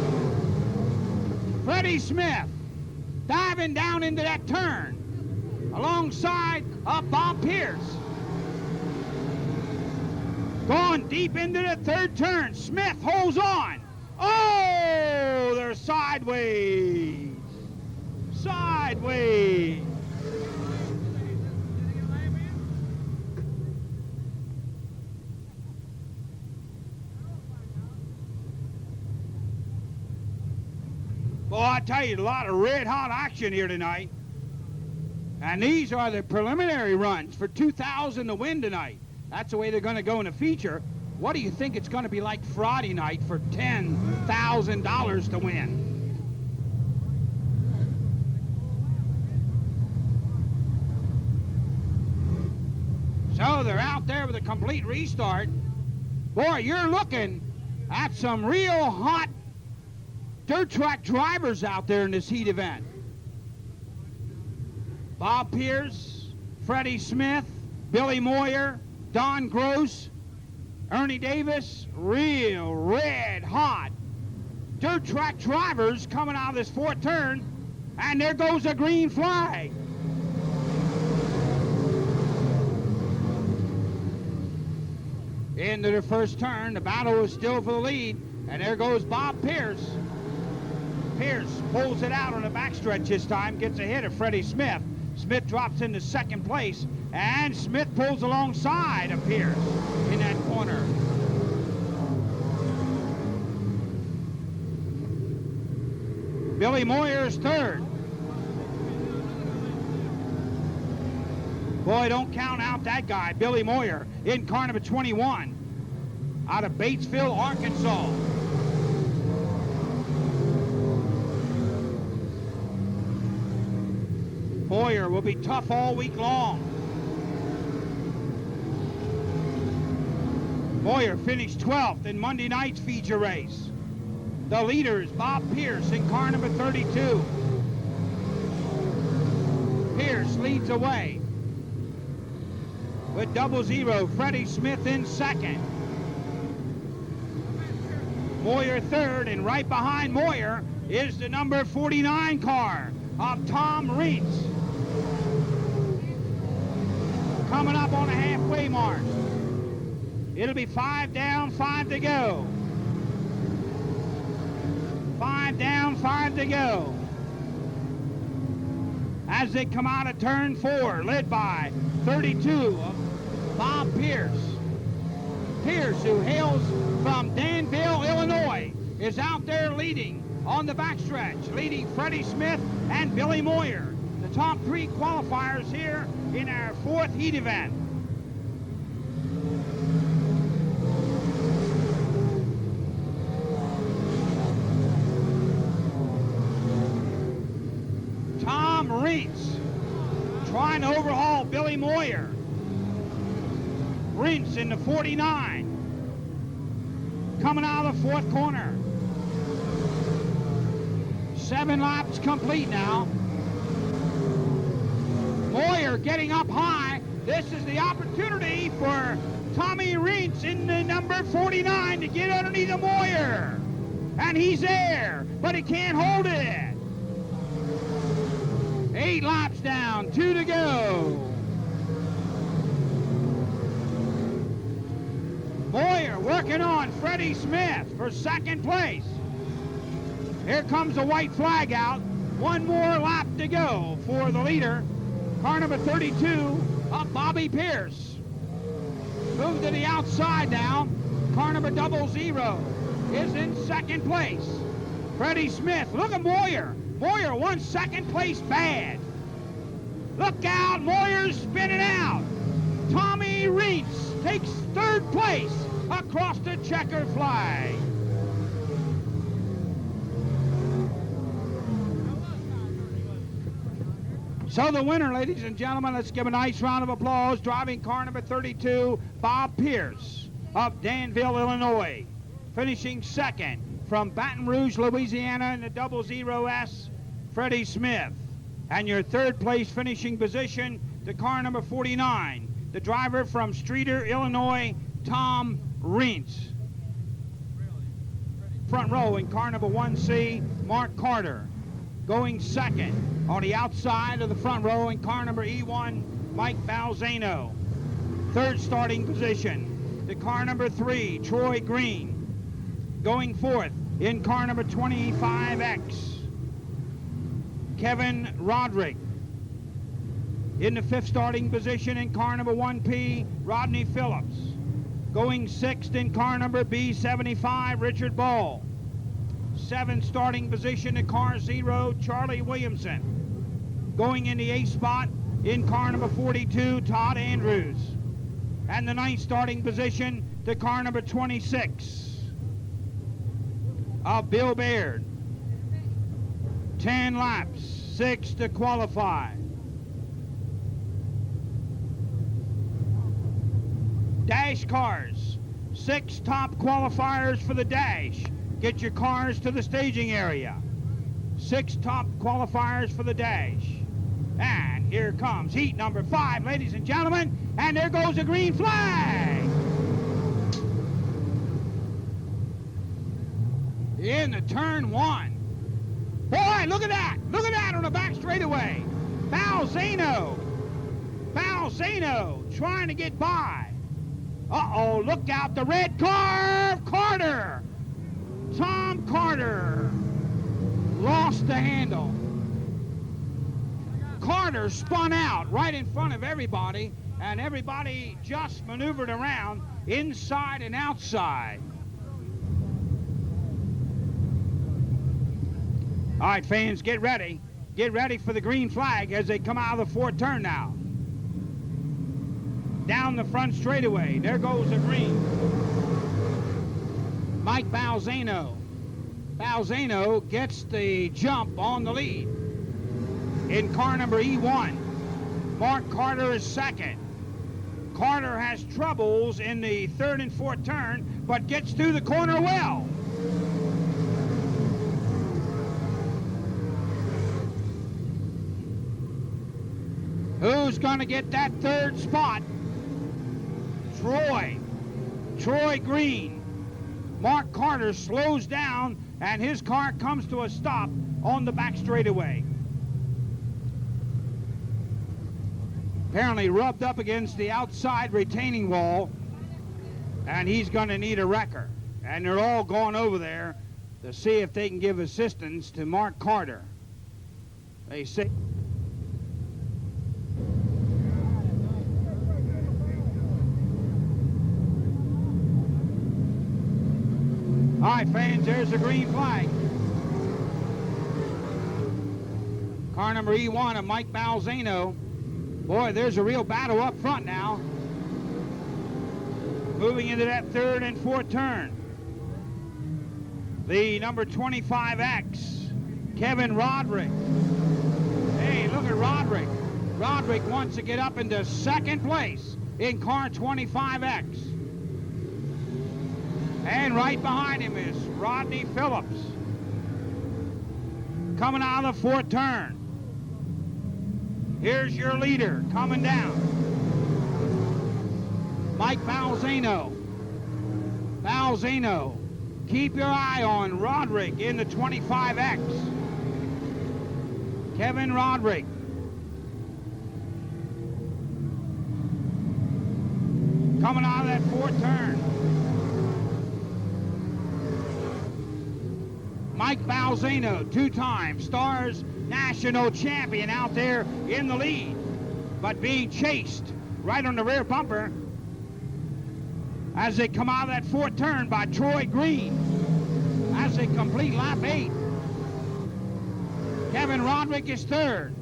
Freddie Smith diving down into that turn alongside of Bob Pierce. Going deep into the 3rd turn. Smith holds on. Oh, they're sideways. sideways. Well, I tell you, a lot of red-hot action here tonight. And these are the preliminary runs for 2,000 to win tonight. That's the way they're going to go in the feature. What do you think it's going to be like Friday night for $10,000 to win? So they're out there with a complete restart. Boy, you're looking at some real hot dirt track drivers out there in this heat event. Bob Pierce, Freddie Smith, Billy Moyer, Don Gross, Ernie Davis, real red hot dirt track drivers coming out of this fourth turn, and there goes a green flag. Into the first turn, the battle is still for the lead, and there goes Bob Pierce. Pierce pulls it out on the backstretch this time, gets ahead of Freddie Smith. Smith drops into second place, and Smith pulls alongside of Pierce in that corner. Billy Moyer is third. Boy, don't count out that guy, Billy Moyer, in car number 21, out of Batesville, Arkansas. Moyer will be tough all week long. Moyer finished 12th in Monday night's feature race. The leader is Bob Pierce in car number 32. Pierce leads away with 00, Freddie Smith in second. Moyer third, and right behind Moyer is the number 49 car of Tom Reitz. Coming up on the halfway mark. It'll be 5 down, 5 to go. 5 down, 5 to go. As they come out of turn 4, led by 32 of Bob Pierce. Pierce, who hails from Danville, Illinois, is out there leading on the backstretch, leading Freddie Smith and Billy Moyer. The top 3 qualifiers here in our 4th heat event. Tom Reitz trying to overhaul Billy Moyer. Reitz in the 49. Coming out of the 4th corner. 7 laps complete now. Moyer getting up high. This is the opportunity for Tommy Reitz in the number 49 to get underneath the Moyer. And he's there, but he can't hold it. 8 laps down, 2 to go. Moyer working on Freddie Smith for second place. Here comes the white flag out. 1 more lap to go for the leader. Car number 32 of Bobby Pierce. Move to the outside now. Car number 00 is in second place. Freddie Smith, look at Moyer. Moyer won second place bad. Look out, Moyer's spinning out. Tommy Reitz takes third place across the checker flag. So the winner, ladies and gentlemen, let's give a nice round of applause. Driving car number 32, Bob Pierce of Danville, Illinois. Finishing second from Baton Rouge, Louisiana in the 00S, Freddie Smith. And your third place finishing position, the car number 49, the driver from Streator, Illinois, Tom Reitz. Front row in car number 1C, Mark Carter. Going second on the outside of the front row in car number E1, Mike Balzano. Third starting position, the car number 3, Troy Green. Going fourth in car number 25X, Kevin Roderick. In the 5th starting position in car number 1P, Rodney Phillips. Going 6th in car number B75, Richard Ball. 7th starting position in car 0, Charlie Williamson. Going in the 8th spot in car number 42, Todd Andrews. And the 9th starting position to car number 26 of Bill Baird. 10 laps, 6 to qualify. Dash cars, 6 top qualifiers for the dash. Get your cars to the staging area. 6 top qualifiers for the dash. And here comes heat number 5, ladies and gentlemen, and there goes a green flag. In the turn 1. Boy, look at that! Look at that on the back straightaway. Balzano trying to get by. Uh-oh, look out, the red car of Carter. Tom Carter lost the handle. Carter spun out right in front of everybody, and everybody just maneuvered around inside and outside. All right, fans, get ready. Get ready for the green flag as they come out of the 4th turn now. Down the front straightaway, there goes the green. Mike Balzano. Balzano gets the jump on the lead. In car number E1, Mark Carter is 2nd. Carter has troubles in the 3rd and 4th turn, but gets through the corner well. Who's going to get that 3rd spot? Troy Green. Mark Carter slows down, and his car comes to a stop on the back straightaway. Apparently rubbed up against the outside retaining wall, and he's going to need a wrecker. And they're all going over there to see if they can give assistance to Mark Carter. They say... All right, fans, there's the green flag. Car number E1 of Mike Balzano. Boy, there's a real battle up front now. Moving into that 3rd and 4th turn. The number 25X, Kevin Roderick. Hey, look at Roderick. Roderick wants to get up into 2nd place in car 25X. And right behind him is Rodney Phillips. Coming out of the 4th turn. Here's your leader coming down. Mike Balzano. Balzano. Keep your eye on Roderick in the 25X. Kevin Roderick. Coming out of that 4th turn. Mike Balzano, 2-time S.T.A.R.S national champion out there in the lead, but being chased right on the rear bumper as they come out of that 4th turn by Troy Green as they complete lap 8. Kevin Roderick is 3rd.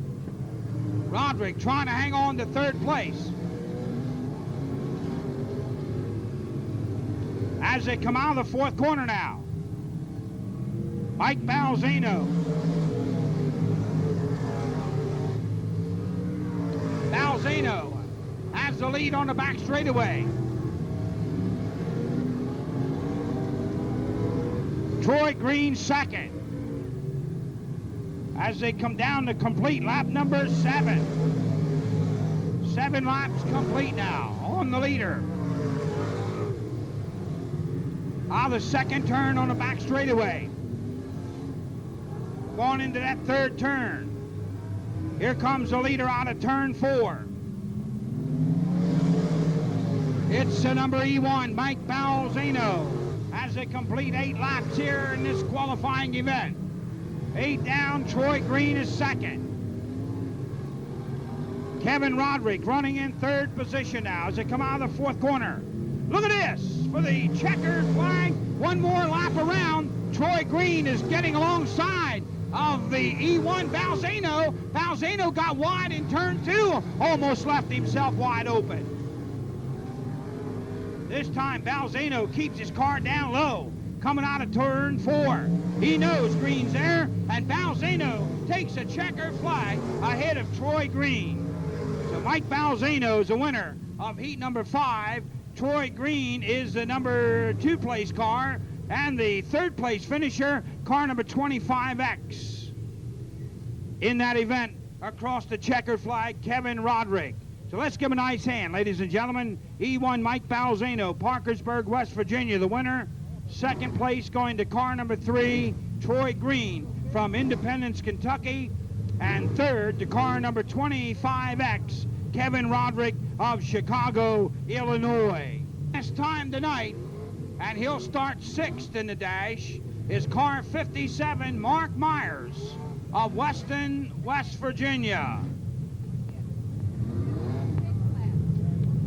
Roderick trying to hang on to 3rd place. As they come out of the 4th corner now, Mike Balzano. Balzano has the lead on the back straightaway. Troy Green 2nd. As they come down to complete lap number 7. 7 laps complete now on the leader. Out of the 2nd turn on the back straightaway. Going into that 3rd turn. Here comes the leader out of turn 4. It's the number E1, Mike Balzano, as they complete 8 laps here in this qualifying event. 8 down, Troy Green is second. Kevin Roderick running in third position now as they come out of the fourth corner. Look at this for the checkered flag. One more lap around. Troy Green is getting alongside of the E1 Balzano. Balzano got wide in turn 2, almost left himself wide open. This time Balzano keeps his car down low, coming out of turn 4. He knows Green's there, and Balzano takes a checkered flag ahead of Troy Green. So Mike Balzano is the winner of heat number 5. Troy Green is the number 2 place car, and the 3rd place finisher, car number 25X. In that event, across the checkered flag, Kevin Roderick. So let's give him a nice hand, ladies and gentlemen. E1 Mike Balzano, Parkersburg, West Virginia, the winner. 2nd place going to car number 3, Troy Green from Independence, Kentucky. And 3rd to car number 25X, Kevin Roderick of Chicago, Illinois. Last time tonight, and he'll start 6th in the dash, is car 57, Mark Myers of Weston, West Virginia.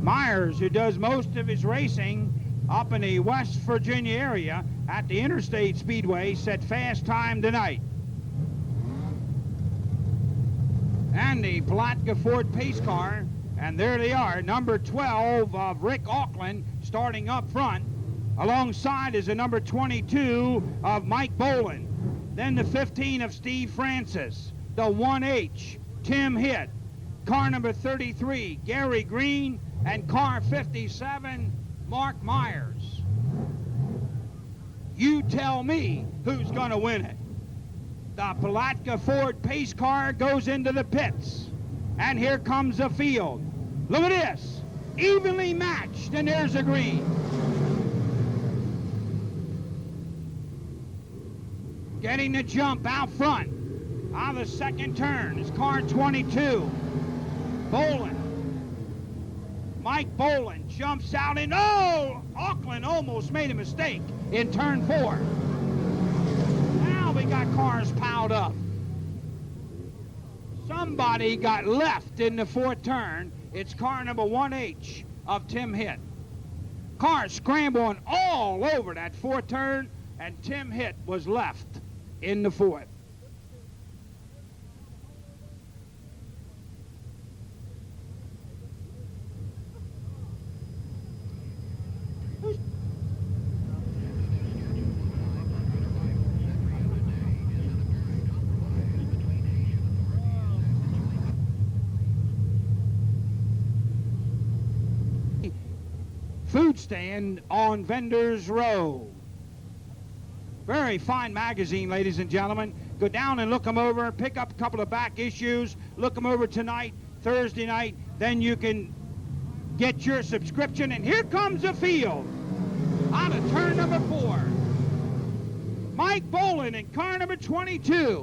Myers, who does most of his racing up in the West Virginia area at the Interstate Speedway, set fast time tonight. And the Palatka Ford pace car, and there they are, number 12 of Rick Auckland starting up front. Alongside is the number 22 of Mike Boland. Then the 15 of Steve Francis. The 1H, Tim Hitt. Car number 33, Gary Green. And car 57, Mark Myers. You tell me who's going to win it. The Palatka Ford pace car goes into the pits. And here comes the field. Look at this. Evenly matched, and there's a green. Getting the jump out front. Out of the 2nd turn is car 22. Boland. Mike Boland jumps out and, oh! Auckland almost made a mistake in turn 4. Now we got cars piled up. Somebody got left in the 4th turn. It's car number 1H of Tim Hitt. Cars scrambling all over that 4th turn, and Tim Hitt was left in the 4th. Food stand on Vendors Row. Very fine magazine, ladies and gentlemen. Go down and look them over, pick up a couple of back issues, look them over tonight, Thursday night, then you can get your subscription. And here comes the field out of turn number 4. Mike Boland in car number 22.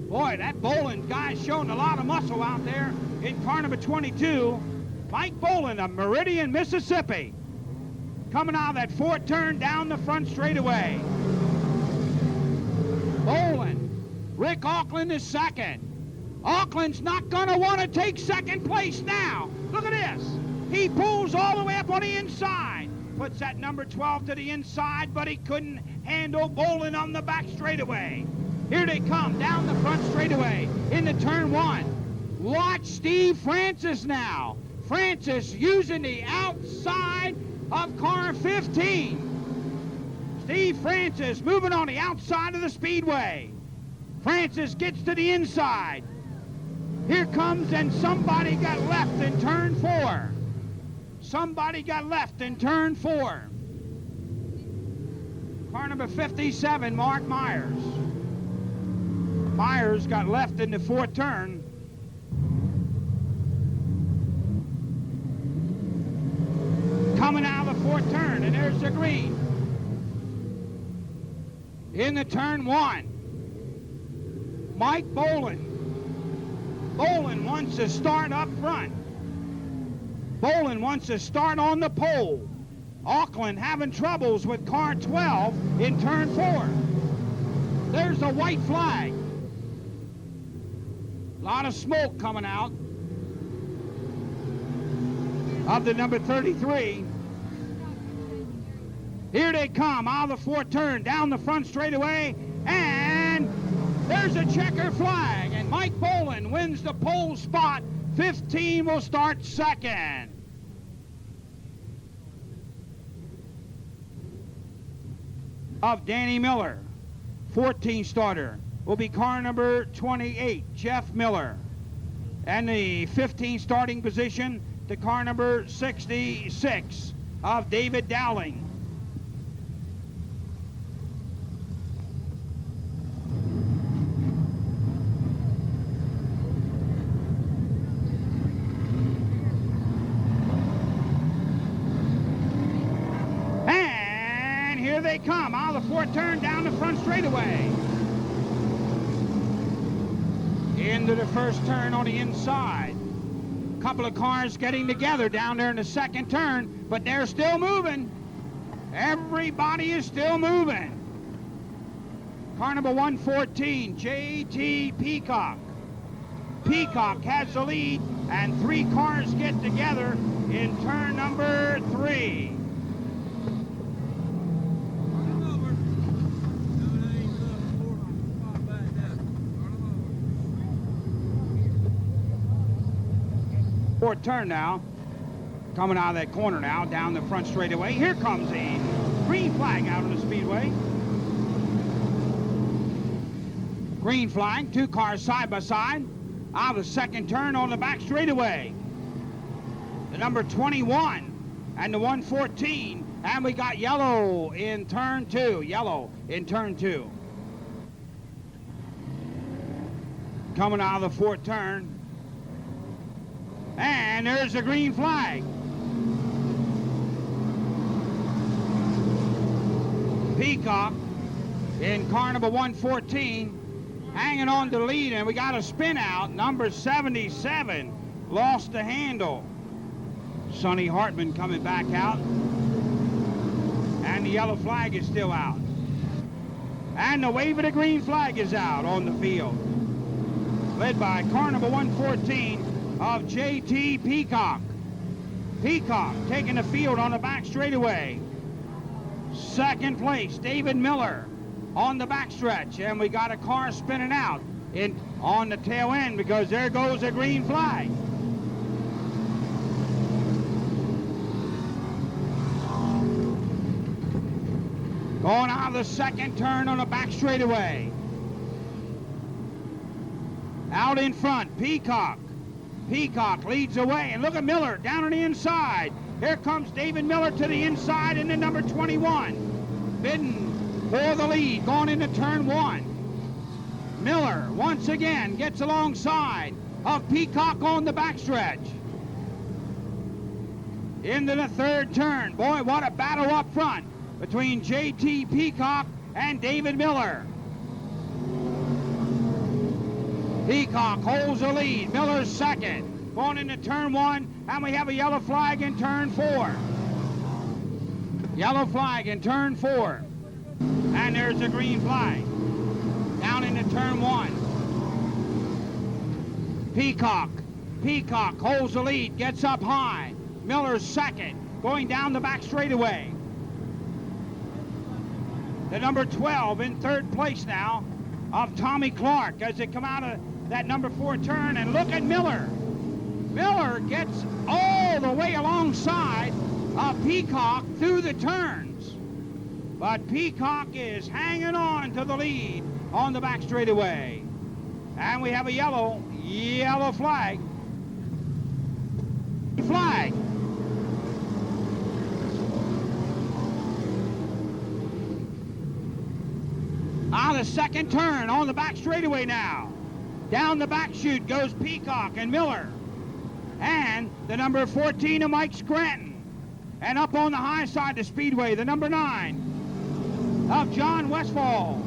Boy, that Boland guy's showing a lot of muscle out there in car number 22. Mike Boland of Meridian, Mississippi. Coming out of that 4th turn down the front straightaway. Boland. Rick Auckland is 2nd. Auckland's not going to want to take 2nd place now. Look at this. He pulls all the way up on the inside. Puts that number 12 to the inside, but he couldn't handle Boland on the back straightaway. Here they come down the front straightaway into turn 1. Watch Steve Francis now. Francis using the outside of car 15. Steve Francis moving on the outside of the speedway. Francis gets to the inside. Here comes, and somebody got left in turn 4. Somebody got left in turn 4. Car number 57, Mark Myers. Myers got left in the 4th turn. Coming out of the 4th turn, and there's the green. In the turn 1, Mike Boland. Boland wants to start up front. Boland wants to start on the pole. Auckland having troubles with car 12 in turn 4. There's the white flag. A lot of smoke coming out of the number 33. Here they come out of the fourth turn, down the front straightaway, and there's a checker flag, and Mike Bolin wins the pole spot. 15 will start second. Of Danny Miller, 14 starter, will be car number 28, Jeff Miller. And the 15 starting position, the car number 66 of David Dowling. And here they come out of the fourth turn, down the front straightaway. Into the first turn on the inside. Couple of cars getting together down there in the second turn, but they're still moving. Everybody is still moving. Car number 114, J.T. Peacock. Peacock has the lead, and 3 cars get together in turn number 3. Fourth turn now, coming out of that corner now, down the front straightaway. Here comes the green flag out on the speedway. Green flag, 2 cars side by side, out of the second turn on the back straightaway. The number 21 and the 114, and we got yellow in turn 2, yellow in turn 2. Coming out of the fourth turn. And there's the green flag. Peacock in car number 114, hanging on to the lead, and we got a spin out. Number 77 lost the handle. Sonny Hartman coming back out, and the yellow flag is still out. And the wave of the green flag is out on the field, led by car number 114 of J.T. Peacock. Peacock taking the field on the back straightaway. Second place, David Miller on the backstretch, and we got a car spinning out on the tail end because there goes a green flag. Going out of the second turn on the back straightaway. Out in front, Peacock. Peacock leads the way, and look at Miller down on the inside. Here comes David Miller to the inside in the number 21. Bidding for the lead, going into turn 1. Miller, once again, gets alongside of Peacock on the backstretch. Into the third turn. Boy, what a battle up front between J.T. Peacock and David Miller. Peacock holds the lead. Miller's second. Going into turn 1, and we have a yellow flag in turn 4. Yellow flag in turn 4. And there's a green flag. Down into turn 1. Peacock. Peacock holds the lead, gets up high. Miller's second, going down the back straightaway. The number 12 in third place now of Tommy Clark as they come out of that number 4 turn, and look at Miller. Miller gets all the way alongside of Peacock through the turns. But Peacock is hanging on to the lead on the back straightaway. And we have a yellow flag. Flag. Out of the second turn on the back straightaway now. Down the back chute goes Peacock and Miller. And the number 14 of Mike Scranton. And up on the high side of the speedway, the number 9 of John Westfall.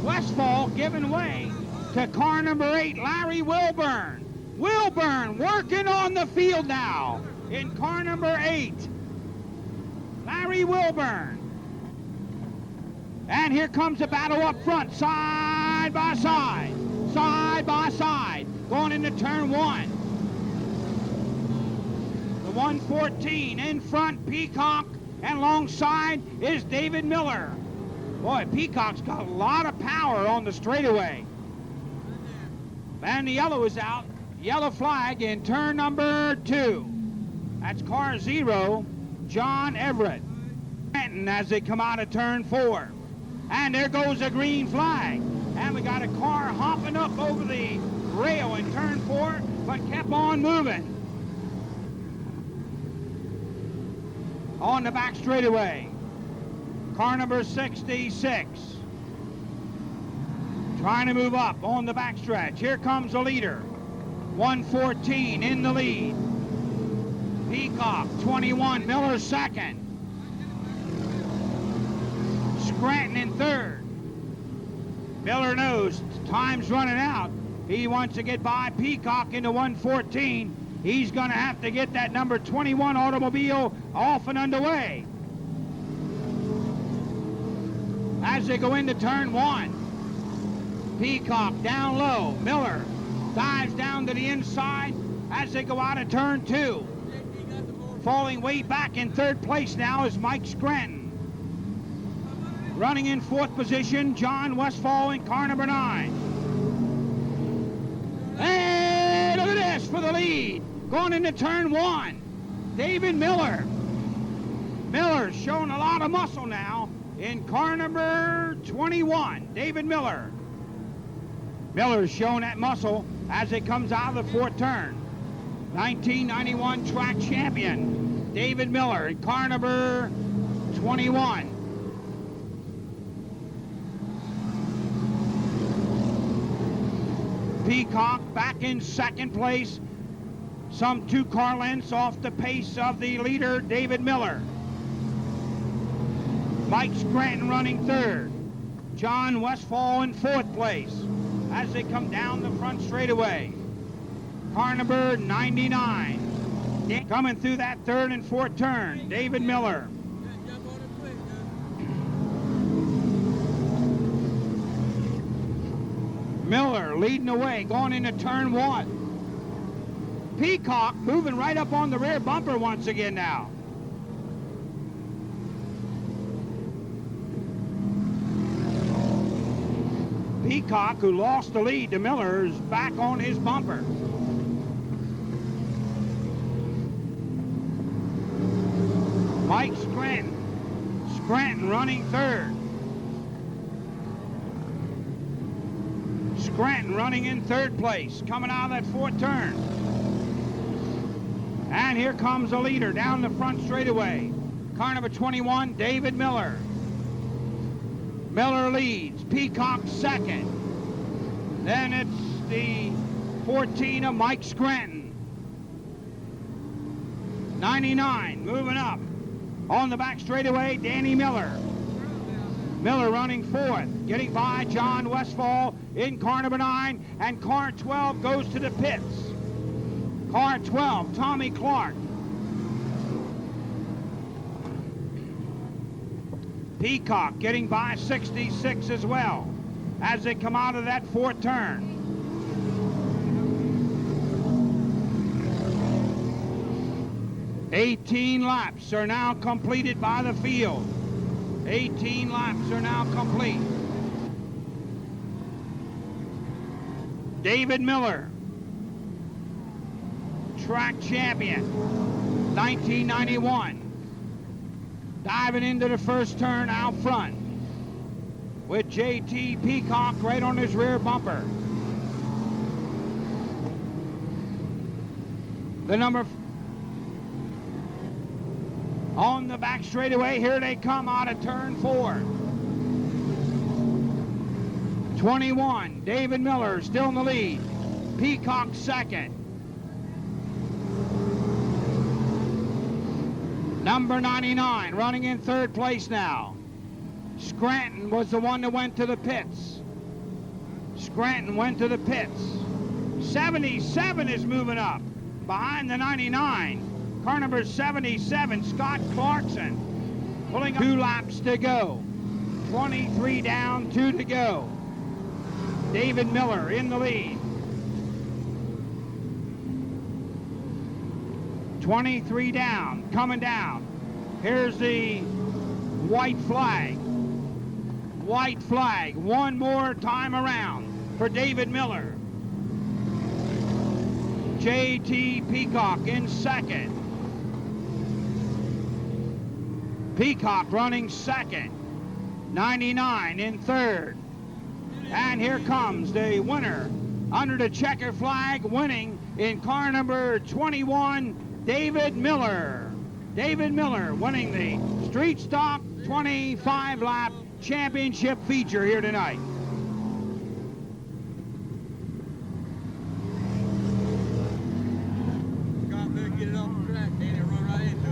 Westfall giving way to car number 8, Larry Wilburn. Wilburn working on the field now in car number 8. Larry Wilburn. And here comes the battle up front, side by side, going into turn one. The 114 in front, Peacock, and alongside is David Miller. Boy, Peacock's got a lot of power on the straightaway. And the yellow is out. Yellow flag in turn number 2. That's car 0, John Everett. Benton as they come out of turn 4. And there goes a green flag. And we got a car hopping up over the rail in turn 4, but kept on moving. On the back straightaway, car number 66. Trying to move up on the backstretch. Here comes the leader. 114 in the lead. Peacock, 21, Miller second. Scranton in third. Miller knows time's running out. He wants to get by Peacock into 114. He's going to have to get that number 21 automobile off and underway. As they go into turn 1, Peacock down low. Miller dives down to the inside as they go out of turn 2. Falling way back in third place now is Mike Scranton. Running in fourth position, John Westfall in car number 9. Hey, look at this for the lead. Going into turn 1, David Miller. Miller's showing a lot of muscle now in car number 21, David Miller. Miller's showing that muscle as it comes out of the fourth turn. 1991 track champion, David Miller in car number 21. Peacock back in second place, some 2 car lengths off the pace of the leader, David Miller. Mike Scranton running third. John Westfall in fourth place as they come down the front straightaway. Car number 99. Coming through that third and fourth turn, David Miller. Miller leading the way, going into turn 1. Peacock moving right up on the rear bumper once again now. Peacock, who lost the lead to Miller, is back on his bumper. Mike Scranton. Scranton running third. Scranton running in third place, coming out of that fourth turn. And here comes the leader down the front straightaway. Car number 21, David Miller. Miller leads, Peacock second. Then it's the 14 of Mike Scranton. 99 moving up. On the back straightaway, Danny Miller. Miller running fourth, getting by John Westfall in car number 9, and car 12 goes to the pits. Car 12, Tommy Clark. Peacock getting by 66 as well as they come out of that fourth turn. "18 laps are now completed by the field. 18 laps are now complete. David Miller, track champion, 1991. Diving into the first turn out front with JT Peacock right on his rear bumper. The number on the back straightaway, here they come out of turn 4. 21, David Miller still in the lead. Peacock second. Number 99 running in third place now. Scranton was the one that went to the pits. Scranton went to the pits. 77 is moving up behind the 99. Car number 77, Scott Clarkson, pulling up 2 laps to go. 23 down, 2 to go. David Miller in the lead. 23 down, coming down. Here's the white flag. White flag, one more time around for David Miller. J.T. Peacock in second. Peacock running second. 99 in third. And here comes the winner under the checker flag, winning in car number 21, David Miller. David Miller winning the Street Stock 25-lap championship feature here tonight. Get it off the track, Danny, run right into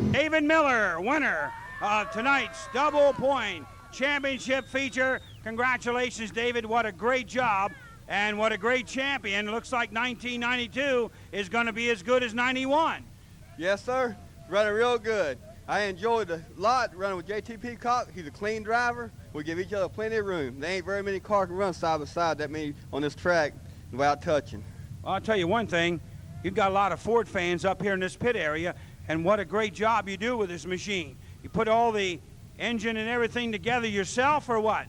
it. David Miller, winner of tonight's double point championship feature. Congratulations, David. What a great job and what a great champion. Looks like 1992 is going to be as good as 91. Yes, sir. Running real good. I enjoyed a lot running with J.T. Peacock. He's a clean driver. We give each other plenty of room. There ain't very many cars can run side by side that many on this track without touching. Well, I'll tell you one thing. You've got a lot of Ford fans up here in this pit area, and what a great job you do with this machine. You put all the engine and everything together yourself, or what?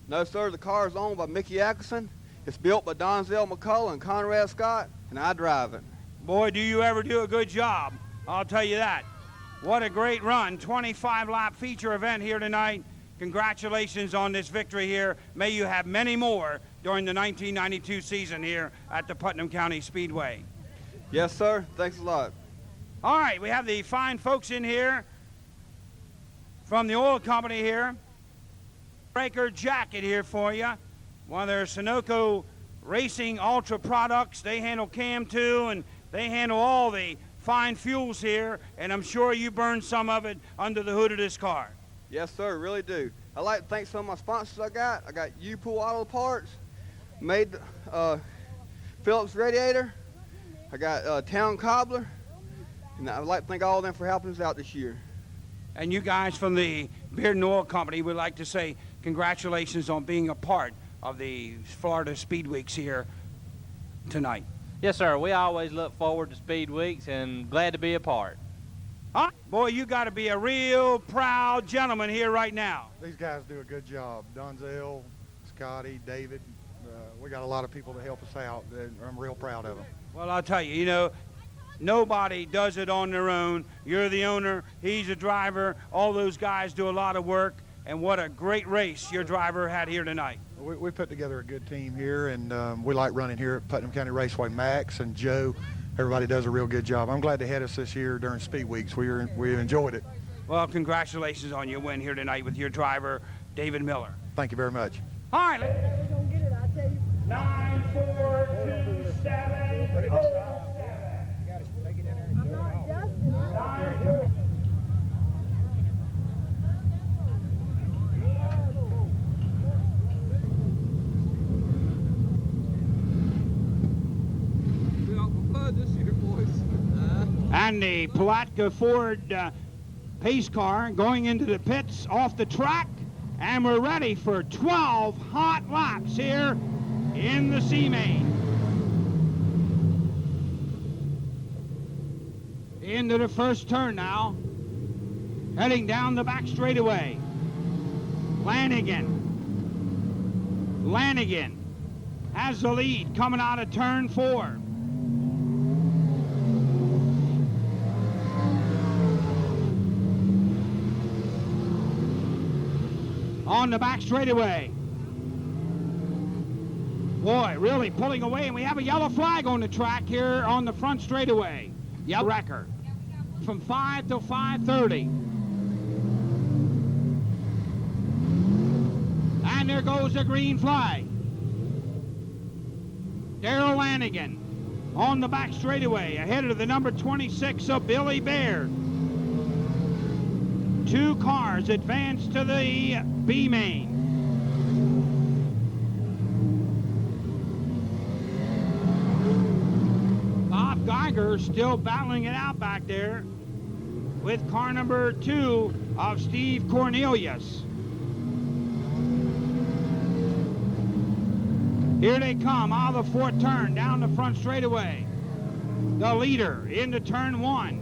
No, sir. The car is owned by Mickey Atkinson. It's built by Donzel McCullough and Conrad Scott, and I drive it. Boy, do you ever do a good job. I'll tell you that. What a great run. 25-lap feature event here tonight. Congratulations on this victory here. May you have many more during the 1992 season here at the Putnam County Speedway. Yes, sir. Thanks a lot. All right, we have the fine folks in here from the oil company here. Breaker jacket here for you. One of their Sunoco Racing Ultra products. They handle Cam 2 and they handle all the fine fuels here, and I'm sure you burned some of it under the hood of this car. Yes, sir. Really do. I'd like to thank some of my sponsors I got. I got U-Pool Auto Parts, made Phillips Radiator. I got Town Cobbler, and I'd like to thank all of them for helping us out this year. And you guys from the Beard and Oil Company would like to say congratulations on being a part of the Florida Speed Weeks here tonight. Yes, sir. We always look forward to Speed Weeks and glad to be a part. Huh? Boy, you got to be a real proud gentleman here right now. These guys do a good job. Donzel, Scotty, David. We got a lot of people to help us out, and I'm real proud of them. Well, I'll tell you, you know, nobody does it on their own. You're the owner, he's a driver. All those guys do a lot of work, and what a great race your driver had here tonight. We put together a good team here, and we like running here at Putnam County Raceway. Max and Joe, everybody does a real good job. I'm glad they had us this year during Speed Weeks. We enjoyed it. Well, congratulations on your win here tonight with your driver, David Miller. Thank you very much. All right. We're gonna get it, I tell you. 9, 4, 2, 7, 0. I'm not Justin. And the Palatka Ford pace car going into the pits off the track, and we're ready for 12 hot laps here in the C-Main. Into the first turn now, heading down the back straightaway. Lanigan has the lead coming out of turn 4. On the back straightaway. Boy, really pulling away, and we have a yellow flag on the track here on the front straightaway. Yellow record from 5 to 5:30. And there goes the green flag. Darrell Lanigan on the back straightaway ahead of the number 26 of Billy Baird. 2 cars advance to the B-Main. Bob Geiger still battling it out back there with car number 2, of Steve Cornelius. Here they come out of the fourth turn, down the front straightaway. The leader into turn 1.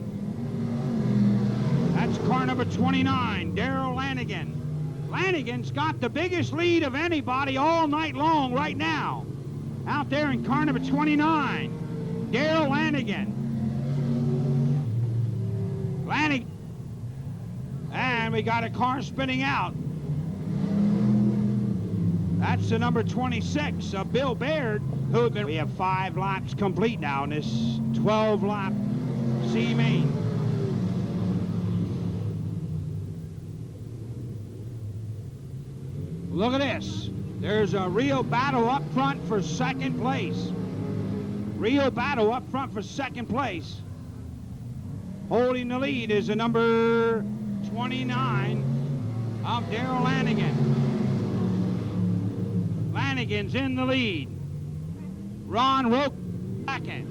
That's car number 29, Darrell Lanigan. Lanigan's got the biggest lead of anybody all night long right now. Out there in car number 29, Darrell Lanigan. And we got a car spinning out. That's the number 26, Bill Baird, who had been. We have 5 laps complete now in this 12-lap C main. Look at this. There's a real battle up front for second place. Real battle up front for second place. Holding the lead is the number 29 of Darrell Lanigan. Lanigan's in the lead. Ron Rokas second.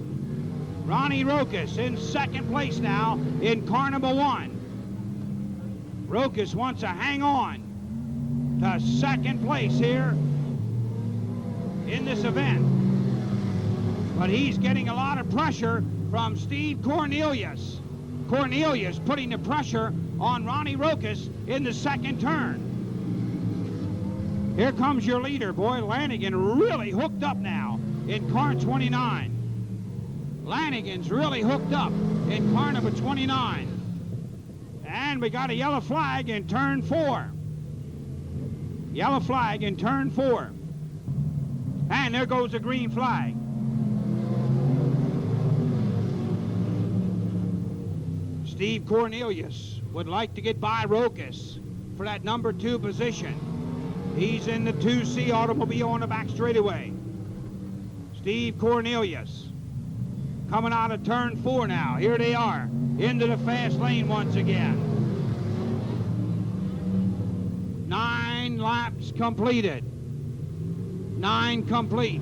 Ronnie Rokas in second place now in car number 1. Rokas wants to hang on to second place here in this event. But he's getting a lot of pressure from Steve Cornelius. Cornelius putting the pressure on Ronnie Rokas in the second turn. Here comes your leader, boy. Lanigan really hooked up now in car 29. Lanigan's really hooked up in car number 29. And we got a yellow flag in turn 4. Yellow flag in turn 4. And there goes the green flag. Steve Cornelius would like to get by Rokas for that number 2 position. He's in the 2C automobile on the back straightaway. Steve Cornelius coming out of turn 4 now. Here they are into the fast lane once again. 9 laps completed. 9 complete.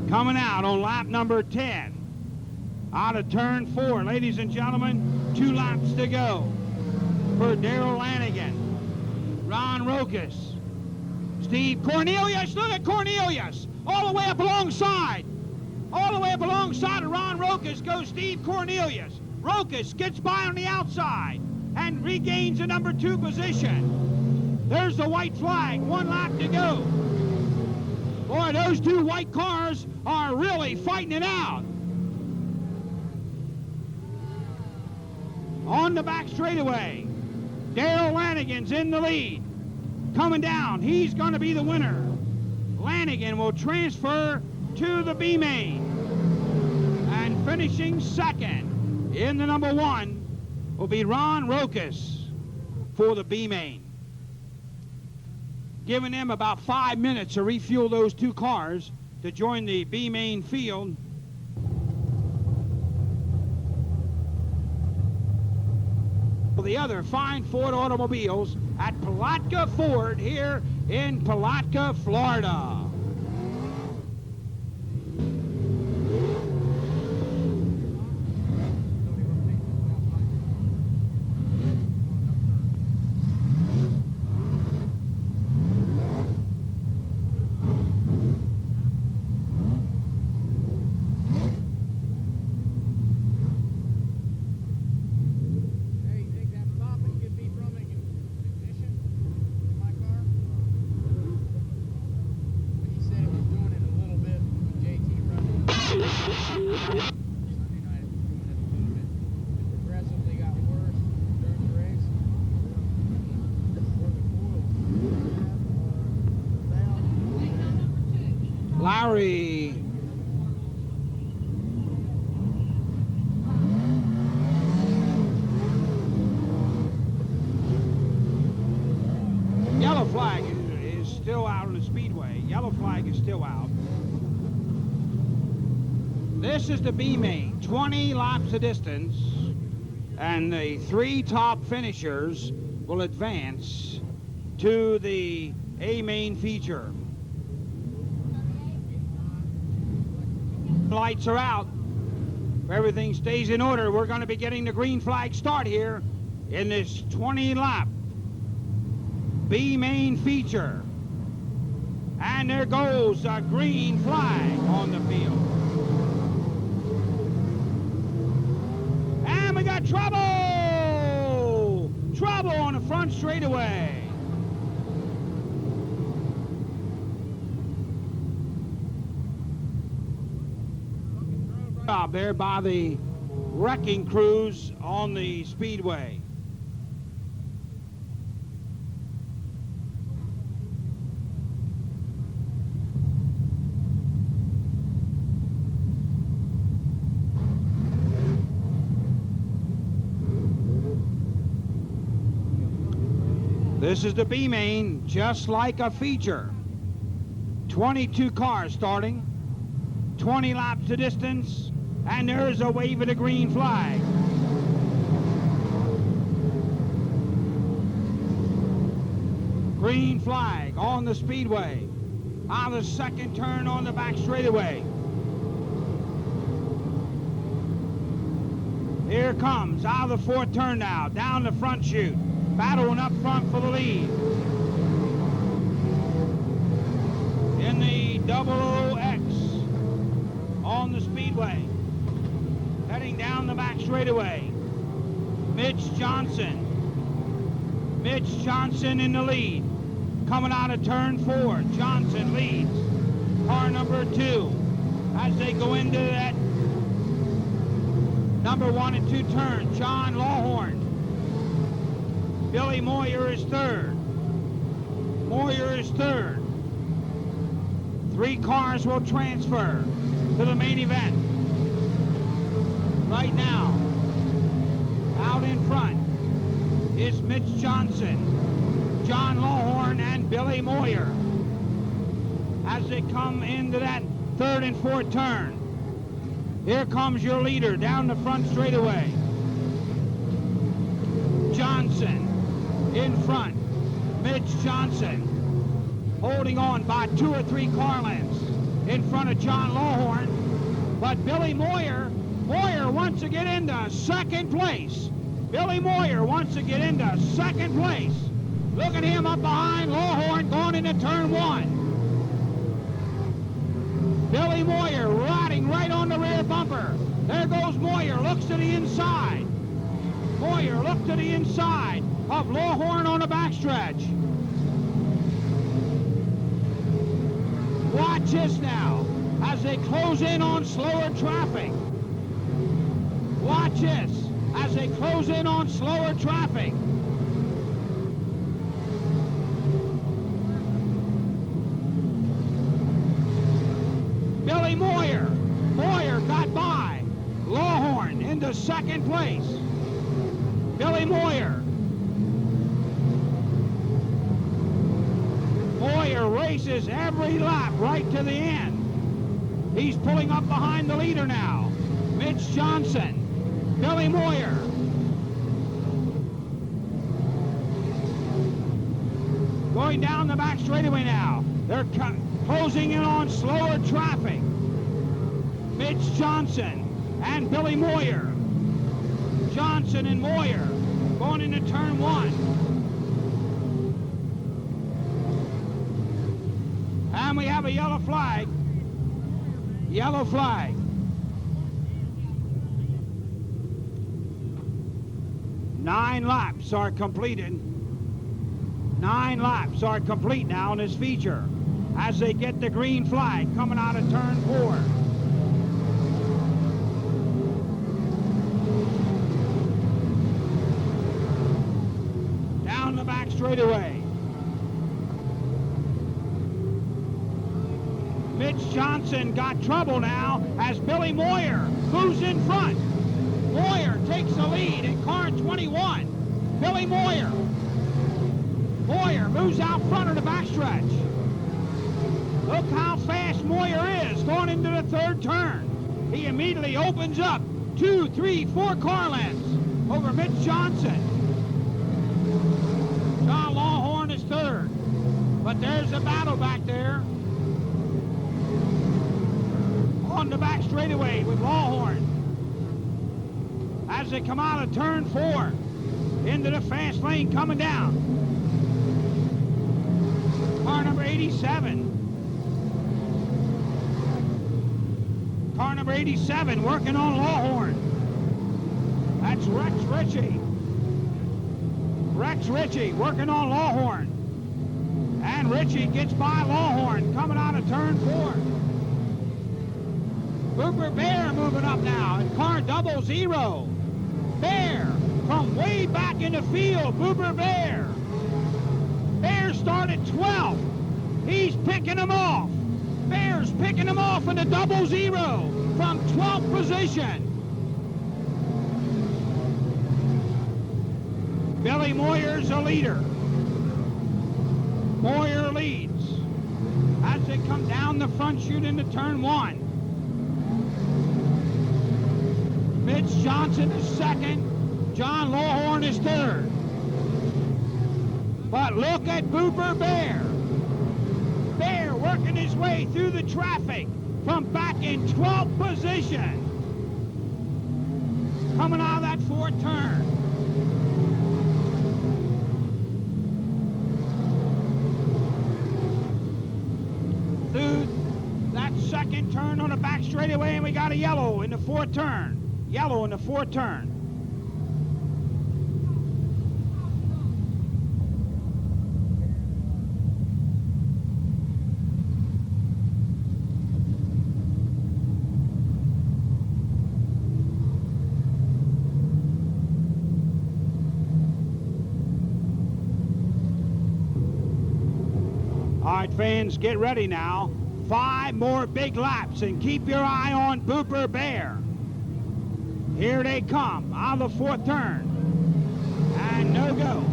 Coming out on lap number 10. Out of turn 4, ladies and gentlemen, 2 laps to go for Darrell Lanigan, Ron Rokas, Steve Cornelius. Look at Cornelius, all the way up alongside. All the way up alongside of Ron Rokas goes Steve Cornelius. Rokas gets by on the outside and regains the number 2 position. There's the white flag, 1 lap to go. Boy, those 2 white cars are really fighting it out. On the back straightaway, Darrell Lanigan's in the lead. Coming down, he's going to be the winner. Lanigan will transfer to the B main. And finishing second in the number 1 will be Ron Rokas for the B main. Giving them about 5 minutes to refuel those 2 cars to join the B main field. The other fine Ford automobiles at Palatka Ford here in Palatka, Florida. Lowry. Yellow flag is still out on the speedway. Yellow flag is still out. This is the B main, 20 laps of distance, and the 3 top finishers will advance to the A main feature. Lights are out. If everything stays in order, we're going to be getting the green flag start here in this 20-lap B main feature. And there goes a green flag on the field. And we got trouble! Trouble on the front straightaway. Job there by the wrecking crews on the speedway. This is the B main, just like a feature. 22 cars starting, 20 laps to distance, and there's a wave of the green flag. Green flag on the speedway. Out of the second turn on the back straightaway. Here comes out of the fourth turn now, down the front chute. Battling up front for the lead. In the 00X on the speedway. Heading down the back straightaway. Mitch Johnson. Mitch Johnson in the lead. Coming out of turn 4. Johnson leads. Car number 2 as they go into that number 1 and 2 turn. John Lawhorn. Billy Moyer is third. Moyer is third. 3 cars will transfer to the main event. Right now, out in front is Mitch Johnson, John Lawhorn, and Billy Moyer as they come into that third and fourth turn. Here comes your leader down the front straightaway. Johnson in front. Mitch Johnson holding on by 2 or 3 car lengths in front of John Lawhorn. But Billy Moyer wants to get into second place. Billy Moyer wants to get into second place. Look at him up behind Lawhorn going into turn 1. Billy Moyer riding right on the rear bumper. There goes Moyer, looks to the inside. Moyer looks to the inside of Lawhorn on the backstretch. Watch this now as they close in on slower traffic. Watch this as they close in on slower traffic. Billy Moyer got by Lawhorn into second place. Billy Moyer races every lap right to the end. He's pulling up behind the leader now. Mitch Johnson, Billy Moyer. Going down the back straightaway now. They're closing in on slower traffic. Mitch Johnson and Billy Moyer. Johnson and Moyer going into turn 1. And we have a yellow flag. Yellow flag. Nine laps are completed. 9 laps are complete now in this feature as they get the green flag coming out of turn 4. Down the back straightaway. Mitch Johnson got trouble now as Billy Moyer moves in front. Moyer takes the lead in car 21. Billy Moyer. Moyer moves out front of the backstretch. Look how fast Moyer is going into the third turn. He immediately opens up 2, 3, 4 car lengths over Mitch Johnson. John Lawhorn is third. But there's a battle back there. On the back straightaway with Lawhorn. as they come out of turn 4 into the fast lane coming down. Car number 87. Car number 87 working on Lawhorn. That's Rex Ritchie. Rex Ritchie working on Lawhorn. And Ritchie gets by Lawhorn coming out of turn 4. Booper Bear moving up now in car 00. Bear from way back in the field. Booper Bear. Bear started 12th. He's picking him off. Bear's picking him off in the 00 from 12th position. Billy Moyer's a leader. Moyer leads as they come down the front chute into turn 1. Mitch Johnson is second. John Lawhorn is third. But look at Booper Bear. Bear working his way through the traffic from back in 12th position. Coming out of that 4th turn. Through that 2nd turn on the back straightaway, and we got a yellow in the 4th turn. Yellow in the 4th turn. All right, fans, get ready now. 5 more big laps, and keep your eye on Booper Bear. Here they come out of the 4th turn. And no go.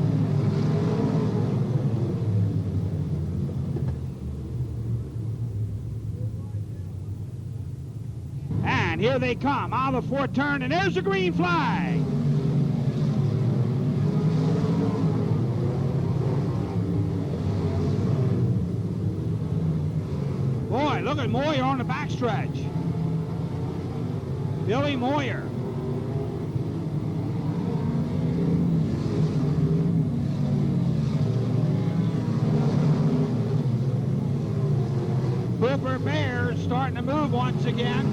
And here they come out of the 4th turn, and there's the green flag. Boy, look at Moyer on the backstretch. Billy Moyer. Booper Bear starting to move once again,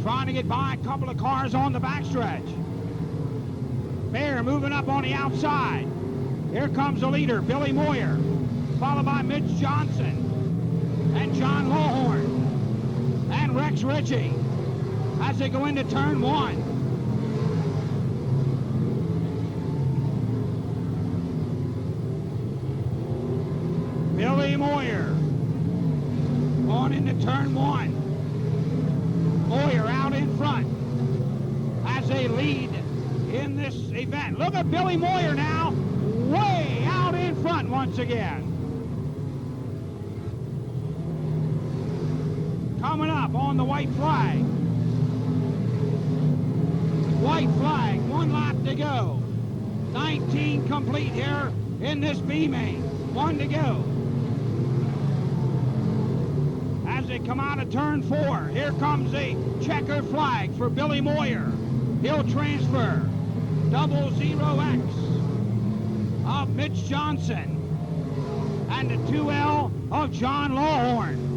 trying to get by a couple of cars on the backstretch. Bear moving up on the outside. Here comes the leader, Billy Moyer, followed by Mitch Johnson and John Lawhorn and Rex Ritchie as they go into turn 1. Billy Moyer on into turn 1. Moyer out in front as they lead in this event. Look at Billy Moyer now, way out in front once again. Coming up on the white flag. White flag, 1 lap to go. 19 complete here in this B main. 1 to go. As they come out of turn 4, here comes a checkered flag for Billy Moyer. He'll transfer 00X of Mitch Johnson and the 2L of John Lawhorn.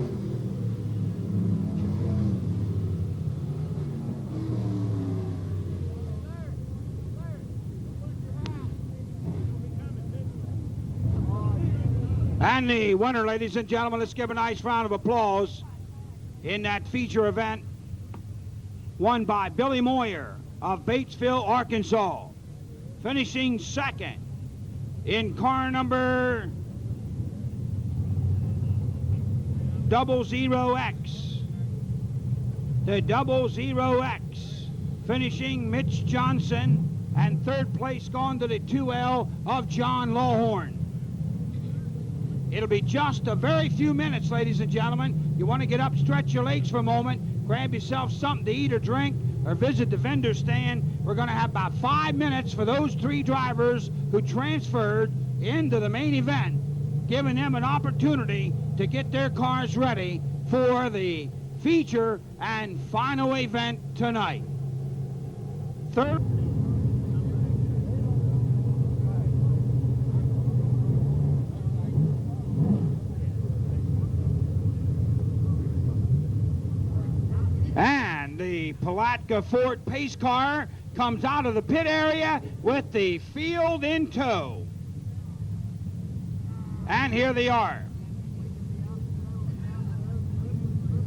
And the winner, ladies and gentlemen, let's give a nice round of applause in that feature event, won by Billy Moyer of Batesville, Arkansas, finishing 2nd in car number 00X. The 00X, finishing Mitch Johnson, and 3rd place gone to the 2L of John Lawhorn. It'll be just a very few minutes, ladies and gentlemen. You want to get up, stretch your legs for a moment, grab yourself something to eat or drink, or visit the vendor stand. We're going to have about 5 minutes for those 3 drivers who transferred into the main event, giving them an opportunity to get their cars ready for the feature and final event tonight. third. And the Palatka Ford pace car comes out of the pit area with the field in tow. And here they are.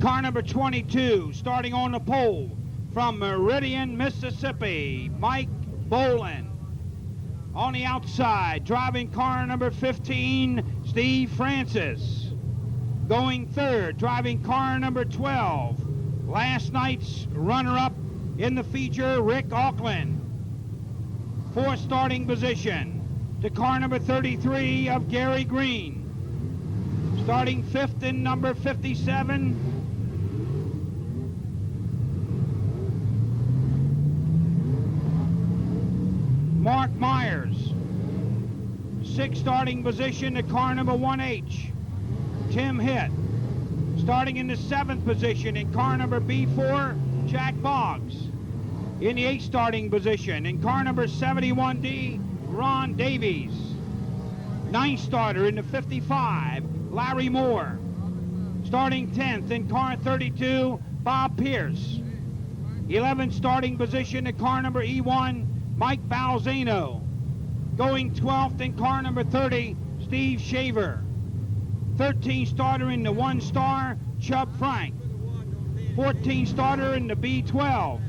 Car number 22, starting on the pole from Meridian, Mississippi, Mike Bolin. On the outside, driving car number 15, Steve Francis. Going third, driving car number 12, last night's runner-up in the feature, Rick Auckland. Fourth starting position to car number 33 of Gary Green. Starting fifth in number 57, Mark Myers. Sixth starting position to car number 1H, Tim Hitt. Starting in the seventh position in car number B4, Jack Boggs. In the eighth starting position in car number 71D, Ron Davies. Ninth starter in the 55, Larry Moore. Starting 10th in car 32, Bob Pierce. 11th starting position in car number E1, Mike Balzano. Going 12th in car number 30, Steve Shaver. 13th starter in the 1 star, Chubb Frank. 14th starter in the B12,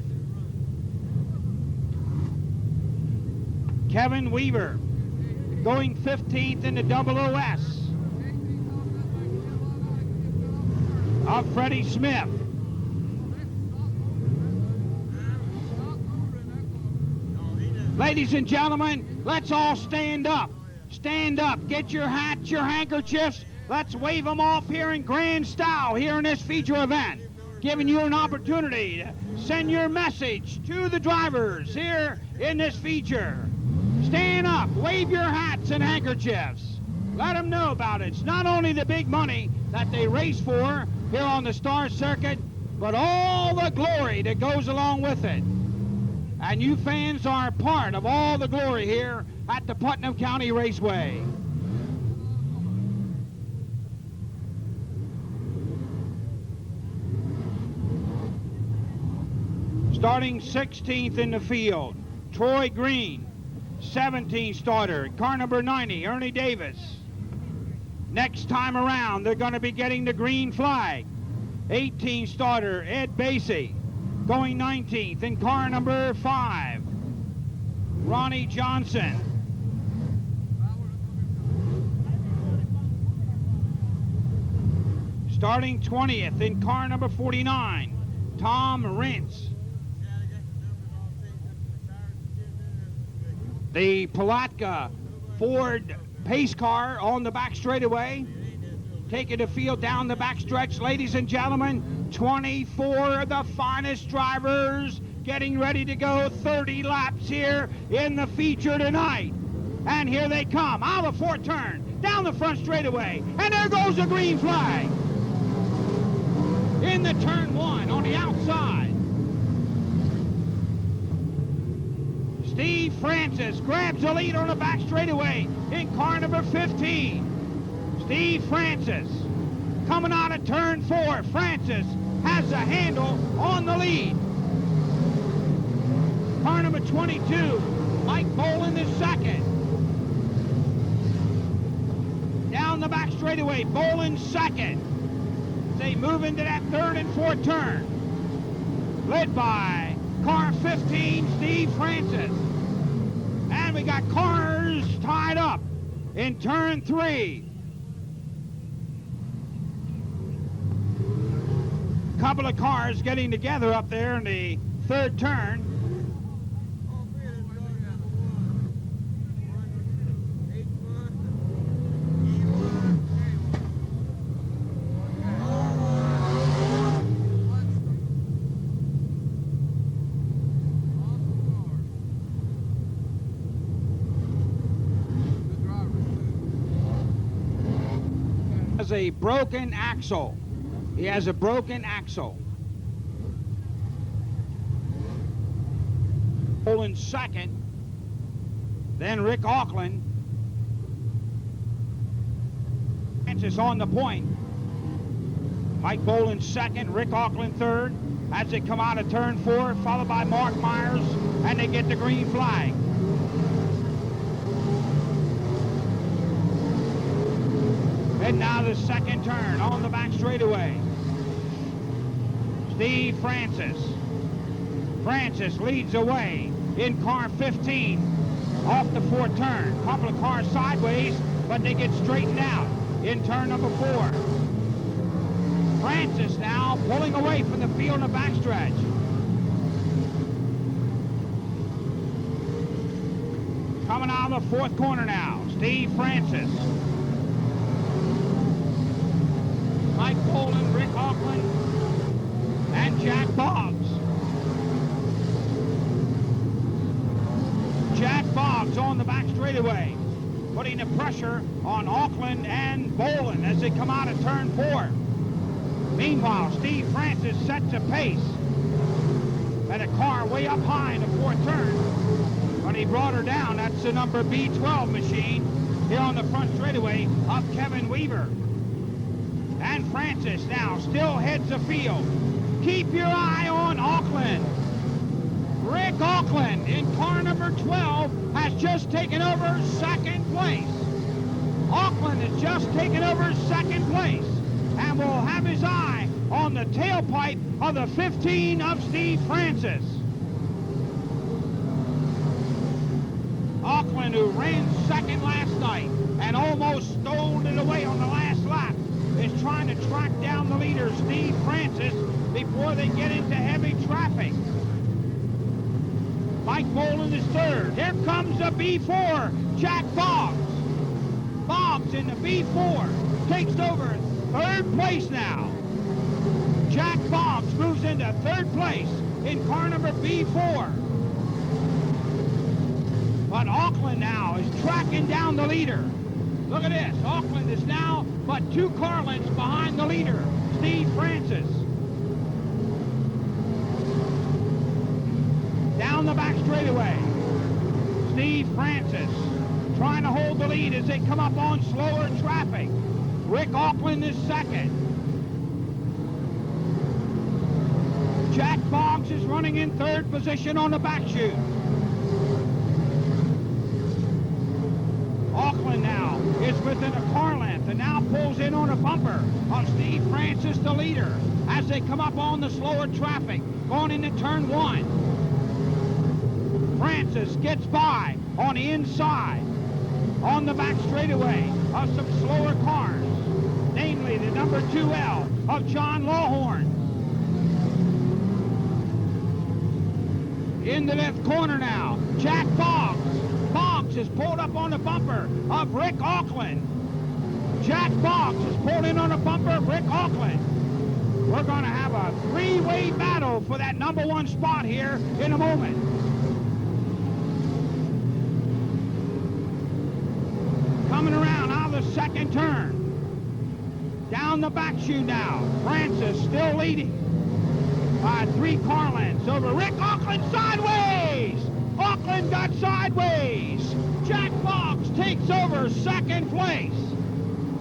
Kevin Weaver. Going 15th in the OOS of Freddie Smith. Ladies and gentlemen, let's all stand up. Stand up. Get your hats, your handkerchiefs. Let's wave them off here in grand style here in this feature event, giving you an opportunity to send your message to the drivers here in this feature. Stand up, wave your hats and handkerchiefs. Let them know about it. It's not only the big money that they race for here on the S.T.A.R.S circuit, but all the glory that goes along with it. And you fans are part of all the glory here at the Putnam County Raceway. Starting 16th in the field, Troy Green. 17th starter, car number 90, Ernie Davis. Next time around, they're going to be getting the green flag. 18th starter, Ed Basie. Going 19th in car number 5, Ronnie Johnson. Starting 20th in car number 49, Tom Rintz. The Palatka Ford pace car on the back straightaway, taking the field down the backstretch. Ladies and gentlemen, 24 of the finest drivers getting ready to go 30 laps here in the feature tonight. And here they come, out of the fourth turn, down the front straightaway, and there goes the green flag. In the turn 1 on the outside. Steve Francis grabs the lead on the back straightaway in car number 15. Steve Francis coming out of turn 4. Francis has the handle on the lead. Car number 22, Mike Bolin is second. Down the back straightaway, Bolin second. They move into that third and fourth turn. Led by car 15, Steve Francis. And we got cars tied up in turn 3. Couple of cars getting together up there in the third turn. Has a broken axle. He has a broken axle. Boland second. Then Rick Auckland. Francis on the point. Mike Boland second, Rick Auckland third. As they come out of turn 4, followed by Mark Myers, and they get the green flag. And now the second turn on the back straightaway. Steve Francis. Francis leads away in car 15 off the 4th turn. Couple of cars sideways, but they get straightened out in turn number 4. Francis now pulling away from the field in the backstretch. Coming out of the 4th corner now, Steve Francis. Mike Boland, Rick Auckland, and Jack Boggs. Jack Boggs on the back straightaway, putting the pressure on Auckland and Boland as they come out of turn 4. Meanwhile, Steve Francis sets a pace. Had a car way up high in the 4th turn, but he brought her down. That's the number B12 machine here on the front straightaway of Kevin Weaver. And Francis now still heads the field. Keep your eye on Auckland. Rick Auckland in car number 12 has just taken over 2nd place. Auckland has just taken over 2nd place and will have his eye on the tailpipe of the 15 of Steve Francis. Auckland, who ran 2nd last night and almost stole it away on the last lap, is trying to track down the leader, Steve Francis, before they get into heavy traffic. Mike Boland is 3rd. Here comes the B4, Jack Boggs. Boggs in the B4 takes over 3rd place now. Jack Boggs moves into 3rd place in car number B4. But Auckland now is tracking down the leader. Look at this. Auckland is now but 2 car lengths behind the leader, Steve Francis. Down the back straightaway, Steve Francis trying to hold the lead as they come up on slower traffic. Rick Auckland is 2nd. Jack Boggs is running in 3rd position on the back chute. Auckland now is within a car length and now pulls in on a bumper of Steve Francis, the leader, as they come up on the slower traffic, going into turn 1. Francis gets by on the inside, on the back straightaway of some slower cars, namely the number 2L of John Lawhorn. In the left corner now, Jack Boggs. Boggs is pulled up on the bumper of Rick Auckland. Jack Boggs is pulled in on the bumper of Rick Auckland. We're going to have a 3-way battle for that number 1 spot here in a moment. Coming around out of the 2nd turn. Down the back chute now. Francis still leading by 3 car lengths over Rick Auckland sideways. Auckland got sideways. Jack Boggs takes over 2nd place.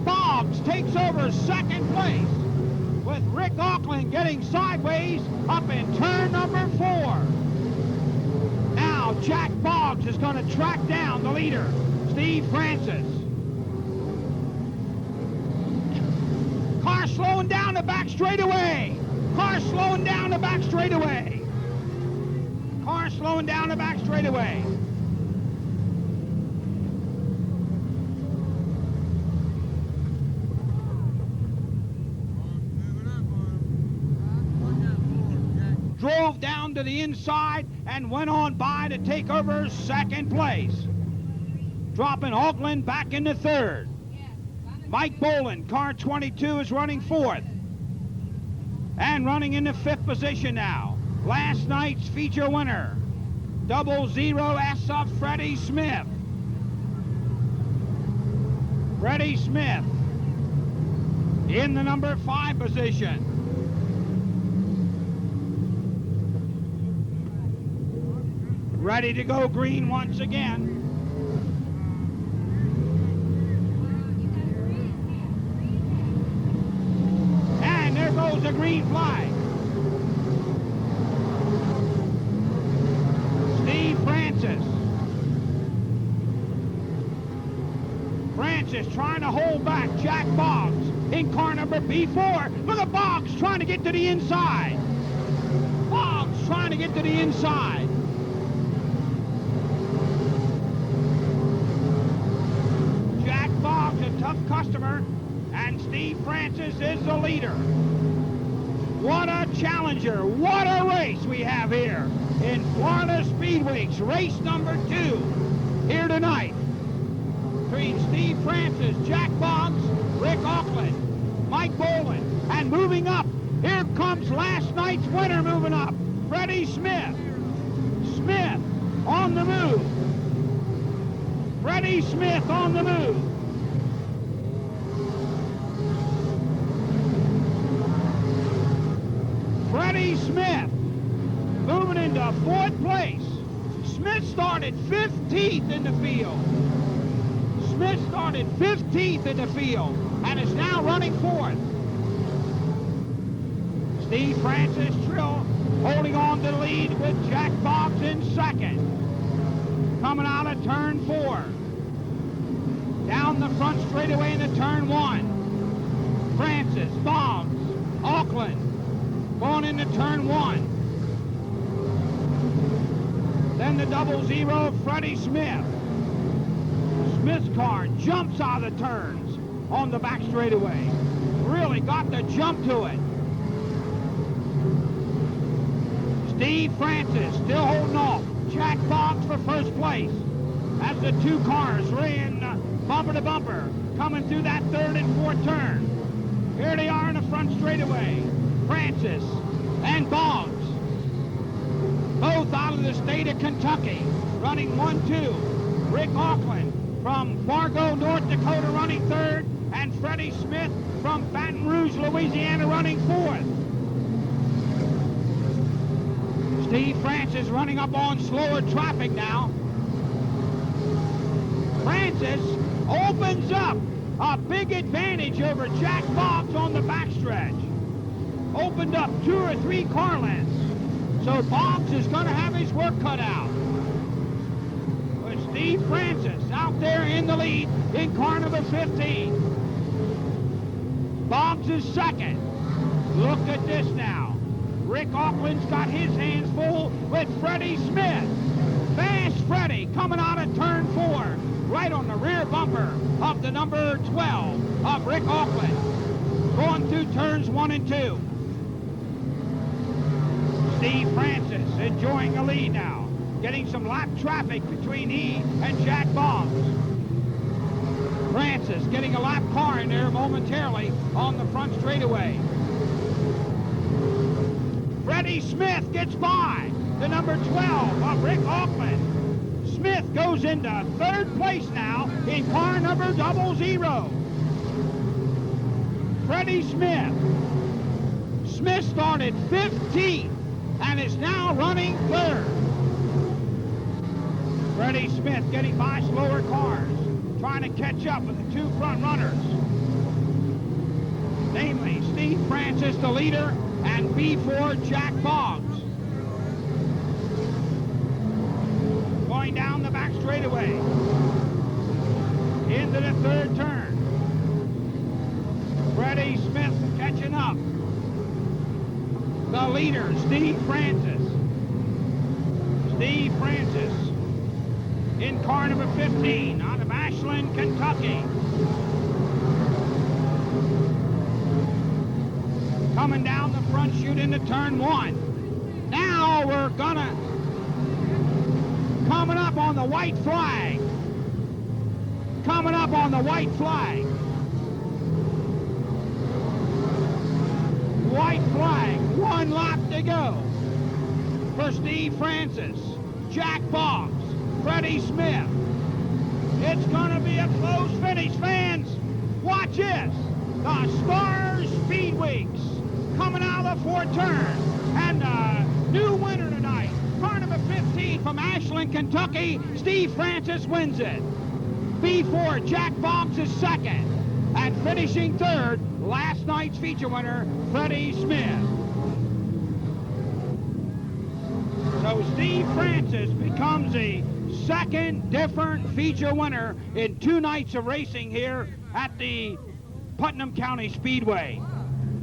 Boggs takes over 2nd place with Rick Auckland getting sideways up in turn number 4. Now Jack Boggs is going to track down the leader, Steve Francis. Car slowing down the back straightaway. Car slowing down the back straightaway. Car slowing down the back straightaway. Drove down to the inside and went on by to take over 2nd place. Dropping Auckland back into 3rd. Mike Boland, car 22, is running 4th. And running in the 5th position now. Last night's feature winner, 00S of Freddie Smith. Freddie Smith in the number 5 position. ready to go green once again. And there goes the green flag. Steve Francis. Francis trying to hold back Jack Boggs in car number B4. Look at Boggs trying to get to the inside. Boggs trying to get to the inside. Jack Boggs, a tough customer, and Steve Francis is the leader. What a challenger, what a race we have here in Florida Speedweeks, race number 2 here tonight. Between Steve Francis, Jack Boggs, Rick Auckland, Mike Boland, and moving up, here comes last night's winner moving up, Freddie Smith. Smith on the move. Freddie Smith on the move. Freddie Smith moving into 4th place. Smith started 15th in the field. Smith started 15th in the field and is now running 4th. Steve Francis Trill holding on to the lead with Jack Boggs in 2nd. Coming out of turn 4. Down the front straightaway into turn 1. Francis, Boggs, Auckland going into turn 1. Then the 00, Freddie Smith. Smith's car jumps out of the turns on the back straightaway. Really got the jump to it. Steve Francis still holding off Jack Boggs for 1st place as the 2 cars ran bumper to bumper coming through that 3rd and 4th turn. Here they are in the front straightaway. Francis and Boggs, both out of the state of Kentucky, running 1-2. Rick Auckland from Fargo, North Dakota, running 3rd, and Freddie Smith from Baton Rouge, Louisiana, running 4th. Steve Francis running up on slower traffic now. Francis opens up a big advantage over Jack Boggs on the backstretch. Opened up 2 or 3 car lengths. So Boggs is going to have his work cut out. But Steve Francis out there in the lead in car number 15. Boggs is 2nd. Look at this now. Rick Auckland's got his hands full with Freddie Smith. Fast Freddie coming out of turn 4, right on the rear bumper of the number 12 of Rick Auckland. Going through turns 1 and 2. Steve Francis enjoying the lead now. Getting some lap traffic between he and Jack Boggs. Francis getting a lap car in there momentarily on the front straightaway. Freddie Smith gets by the number 12 of Rick Auckland. Smith goes into 3rd place now in car number 00. Freddie Smith. Smith started 15th and is now running 3rd. Freddie Smith getting by slower cars, trying to catch up with the 2 front runners. Namely, Steve Francis, the leader, and B4 Jack Boggs. Going down the back straightaway into the 3rd turn. Freddie Smith catching up. The leader, Steve Francis. Steve Francis in car number 15 out of Ashland, Kentucky. Coming down the front chute into turn 1. Now we're gonna coming up on the white flag. Coming up on the white flag. White flag, 1 lap to go for Steve Francis, Jack Boggs, Freddie Smith. It's gonna be a close finish, fans. Watch this. The S.T.A.R.S Speedweeks coming out of the 4th turn. And the new winner tonight car number 15 from Ashland, Kentucky, Steve Francis wins it. B4, Jack Boggs is second. And finishing third, last night's feature winner, Freddie Smith. So Steve Francis becomes the second different feature winner in 2 nights of racing here at the Putnam County Speedway.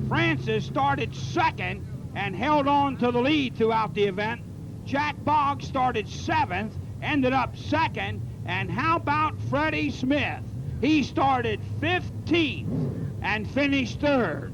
Francis started second and held on to the lead throughout the event. Jack Boggs started 7th, ended up second, and how about Freddie Smith? He started 15th and finished third.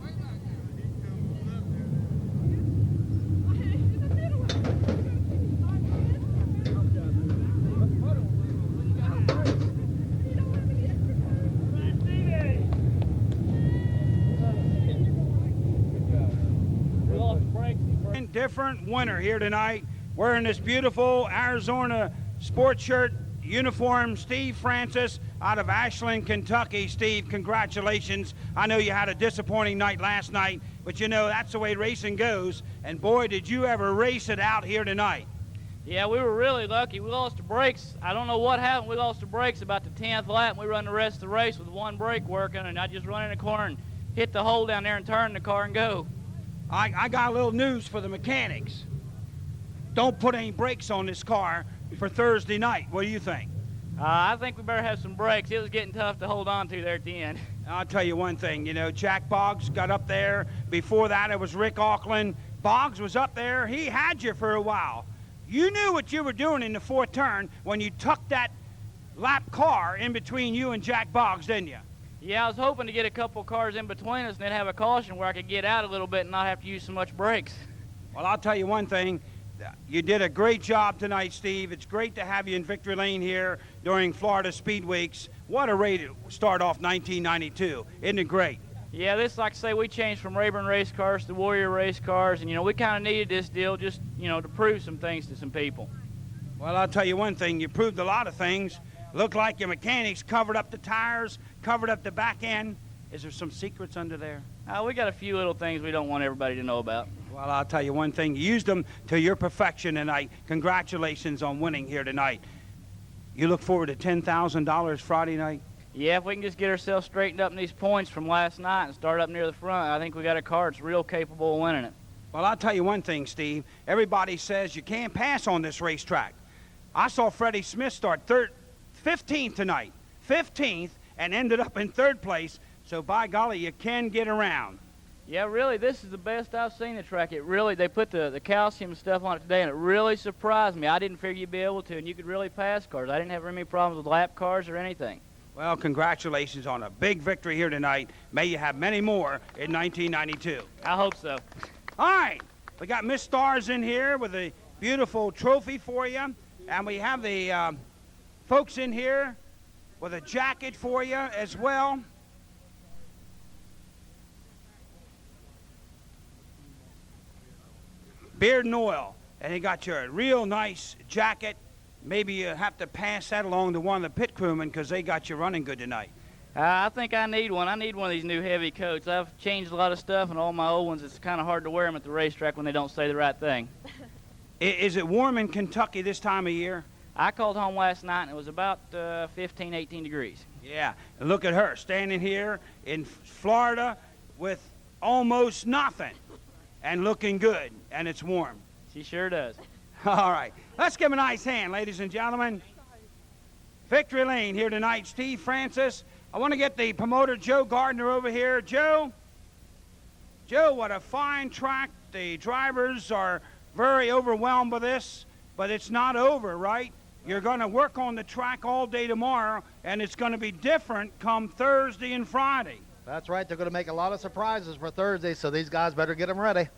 Different winner here tonight, wearing this beautiful Arizona sports shirt uniform, Steve Francis out of Ashland, Kentucky. Steve, congratulations. I know you had a disappointing night last night, but you know that's the way racing goes, and boy, did you ever race it out here tonight. Yeah, we were really lucky. We lost the brakes. I don't know what happened. We lost the brakes about the 10th lap, and we run the rest of the race with one brake working, and I just run in the corner and hit the hole down there and turn the car and go. I got a little news for the mechanics. Don't put any brakes on this car for Thursday night. What do you think? I think we better have some brakes. It was getting tough to hold on to there at the end. I'll tell you one thing, you know, Jack Boggs got up there. Before that, it was Rick Auckland. Boggs was up there. He had you for a while. You knew what you were doing in the 4th turn when you tucked that lap car in between you and Jack Boggs, didn't you? Yeah, I was hoping to get a couple cars in between us and then have a caution where I could get out a little bit and not have to use so much brakes. Well, I'll tell you one thing. You did a great job tonight, Steve. It's great to have you in victory lane here during Florida Speed Weeks. What a way to start off 1992. Isn't it great? Yeah, this, like I say, we changed from Rayburn race cars to Warrior race cars, and, you know, we kind of needed this deal just, you know, to prove some things to some people. Well, I'll tell you one thing. You proved a lot of things. Looked like your mechanics covered up the tires, covered up the back end. Is there some secrets under there? We got a few little things we don't want everybody to know about. Well, I'll tell you one thing. You used them to your perfection tonight. Congratulations on winning here tonight. You look forward to $10,000 Friday night? Yeah, if we can just get ourselves straightened up in these points from last night and start up near the front, I think we got a car that's real capable of winning it. Well, I'll tell you one thing, Steve. Everybody says you can't pass on this racetrack. I saw Freddie Smith start 15th tonight, 15th, and ended up in 3rd place. So by golly, you can get around. Yeah, really, this is the best I've seen the track. It really, they put the calcium stuff on it today, and it really surprised me. I didn't figure you'd be able to, and you could really pass cars. I didn't have any problems with lap cars or anything. Well, congratulations on a big victory here tonight. May you have many more in 1992. I hope so. All right, we got Miss S.T.A.R.S in here with a beautiful trophy for you, and we have the folks in here with a jacket for you as well. Beard and Oil, and they got you a real nice jacket. Maybe you have to pass that along to one of the pit crewmen because they got you running good tonight. I think I need one. I need one of these new heavy coats. I've changed a lot of stuff, and all my old ones, it's kind of hard to wear them at the racetrack when they don't say the right thing. Is it warm in Kentucky this time of year? I called home last night, and it was about 15, 18 degrees. Yeah, and look at her standing here in Florida with almost nothing and looking good, and it's warm. She sure does. All right, let's give him a nice hand, ladies and gentlemen. Victory lane here tonight, Steve Francis. I want to get the promoter, Joe Gardner, over here. Joe, what a fine track. The drivers are very overwhelmed by this, but it's not over, right? You're going to work on the track all day tomorrow, and it's going to be different come Thursday and Friday. That's right. They're going to make a lot of surprises for Thursday, so these guys better get them ready.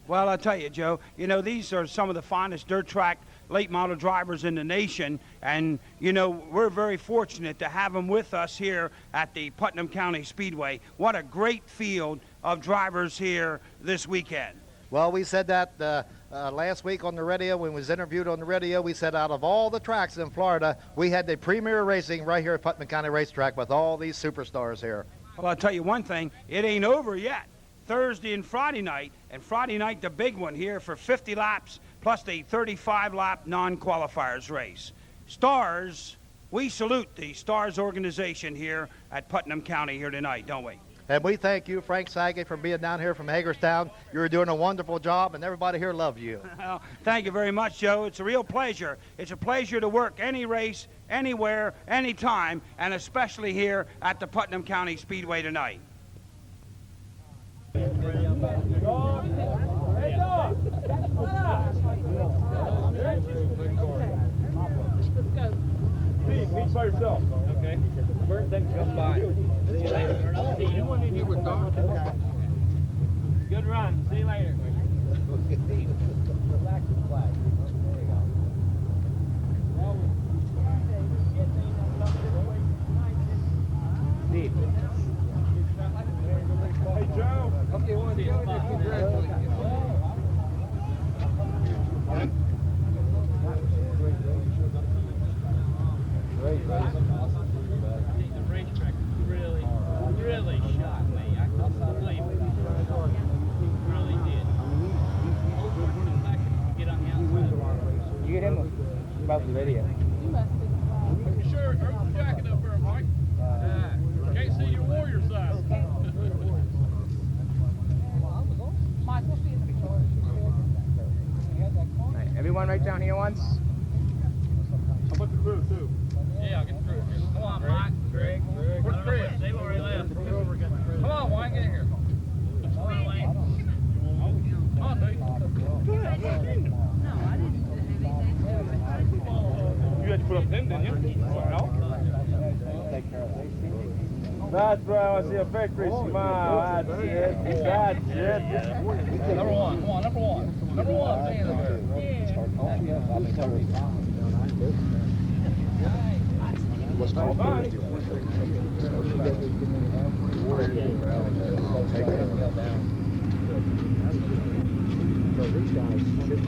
Well, I'll tell you, Joe, you know, these are some of the finest dirt track late model drivers in the nation, and, you know, we're very fortunate to have them with us here at the Putnam County Speedway. What a great field of drivers here this weekend. Well, we said that last week on the radio when we was interviewed on the radio. We said out of all the tracks in Florida, we had the premier racing right here at Putnam County Racetrack with all these superstars here. Well, I'll tell you one thing, it ain't over yet. Thursday and Friday night the big one here for 50 laps plus the 35-lap non-qualifiers race. S.T.A.R.S, we salute the S.T.A.R.S organization here at Putnam County here tonight, don't we? And we thank you, Frank Saget, for being down here from Hagerstown. You're doing a wonderful job, and everybody here loves you. Well, thank you very much, Joe. It's a real pleasure. It's a pleasure to work any race, anywhere, anytime, and especially here at the Putnam County Speedway tonight. Meet by yourself. Okay. First thing comes by. See you later. Good run. See you later. Relax the flag. There you go. Steve. Hey, Joe. Okay, one, two, congratulations. Great, the racetrack really shocked me. I couldn't believe it. It really did. Get on the outside. You get him about the video. You sure? Turn your jacket up there, Mike. Can't see your warrior side. Everyone right down here once. How about the crew, too? Yeah, I'll get the crew. Come on, Mike. Greg. Where's Chris? They've already left. Come on, Wayne, get in here. Come on, Wayne. Come on, Dave. You had to put up them, didn't you? Take care of it. That's right. I want to see a victory smile. That's it. That's it. Number one. Come on, number one. Number one. Stand there. What's All right. These guys should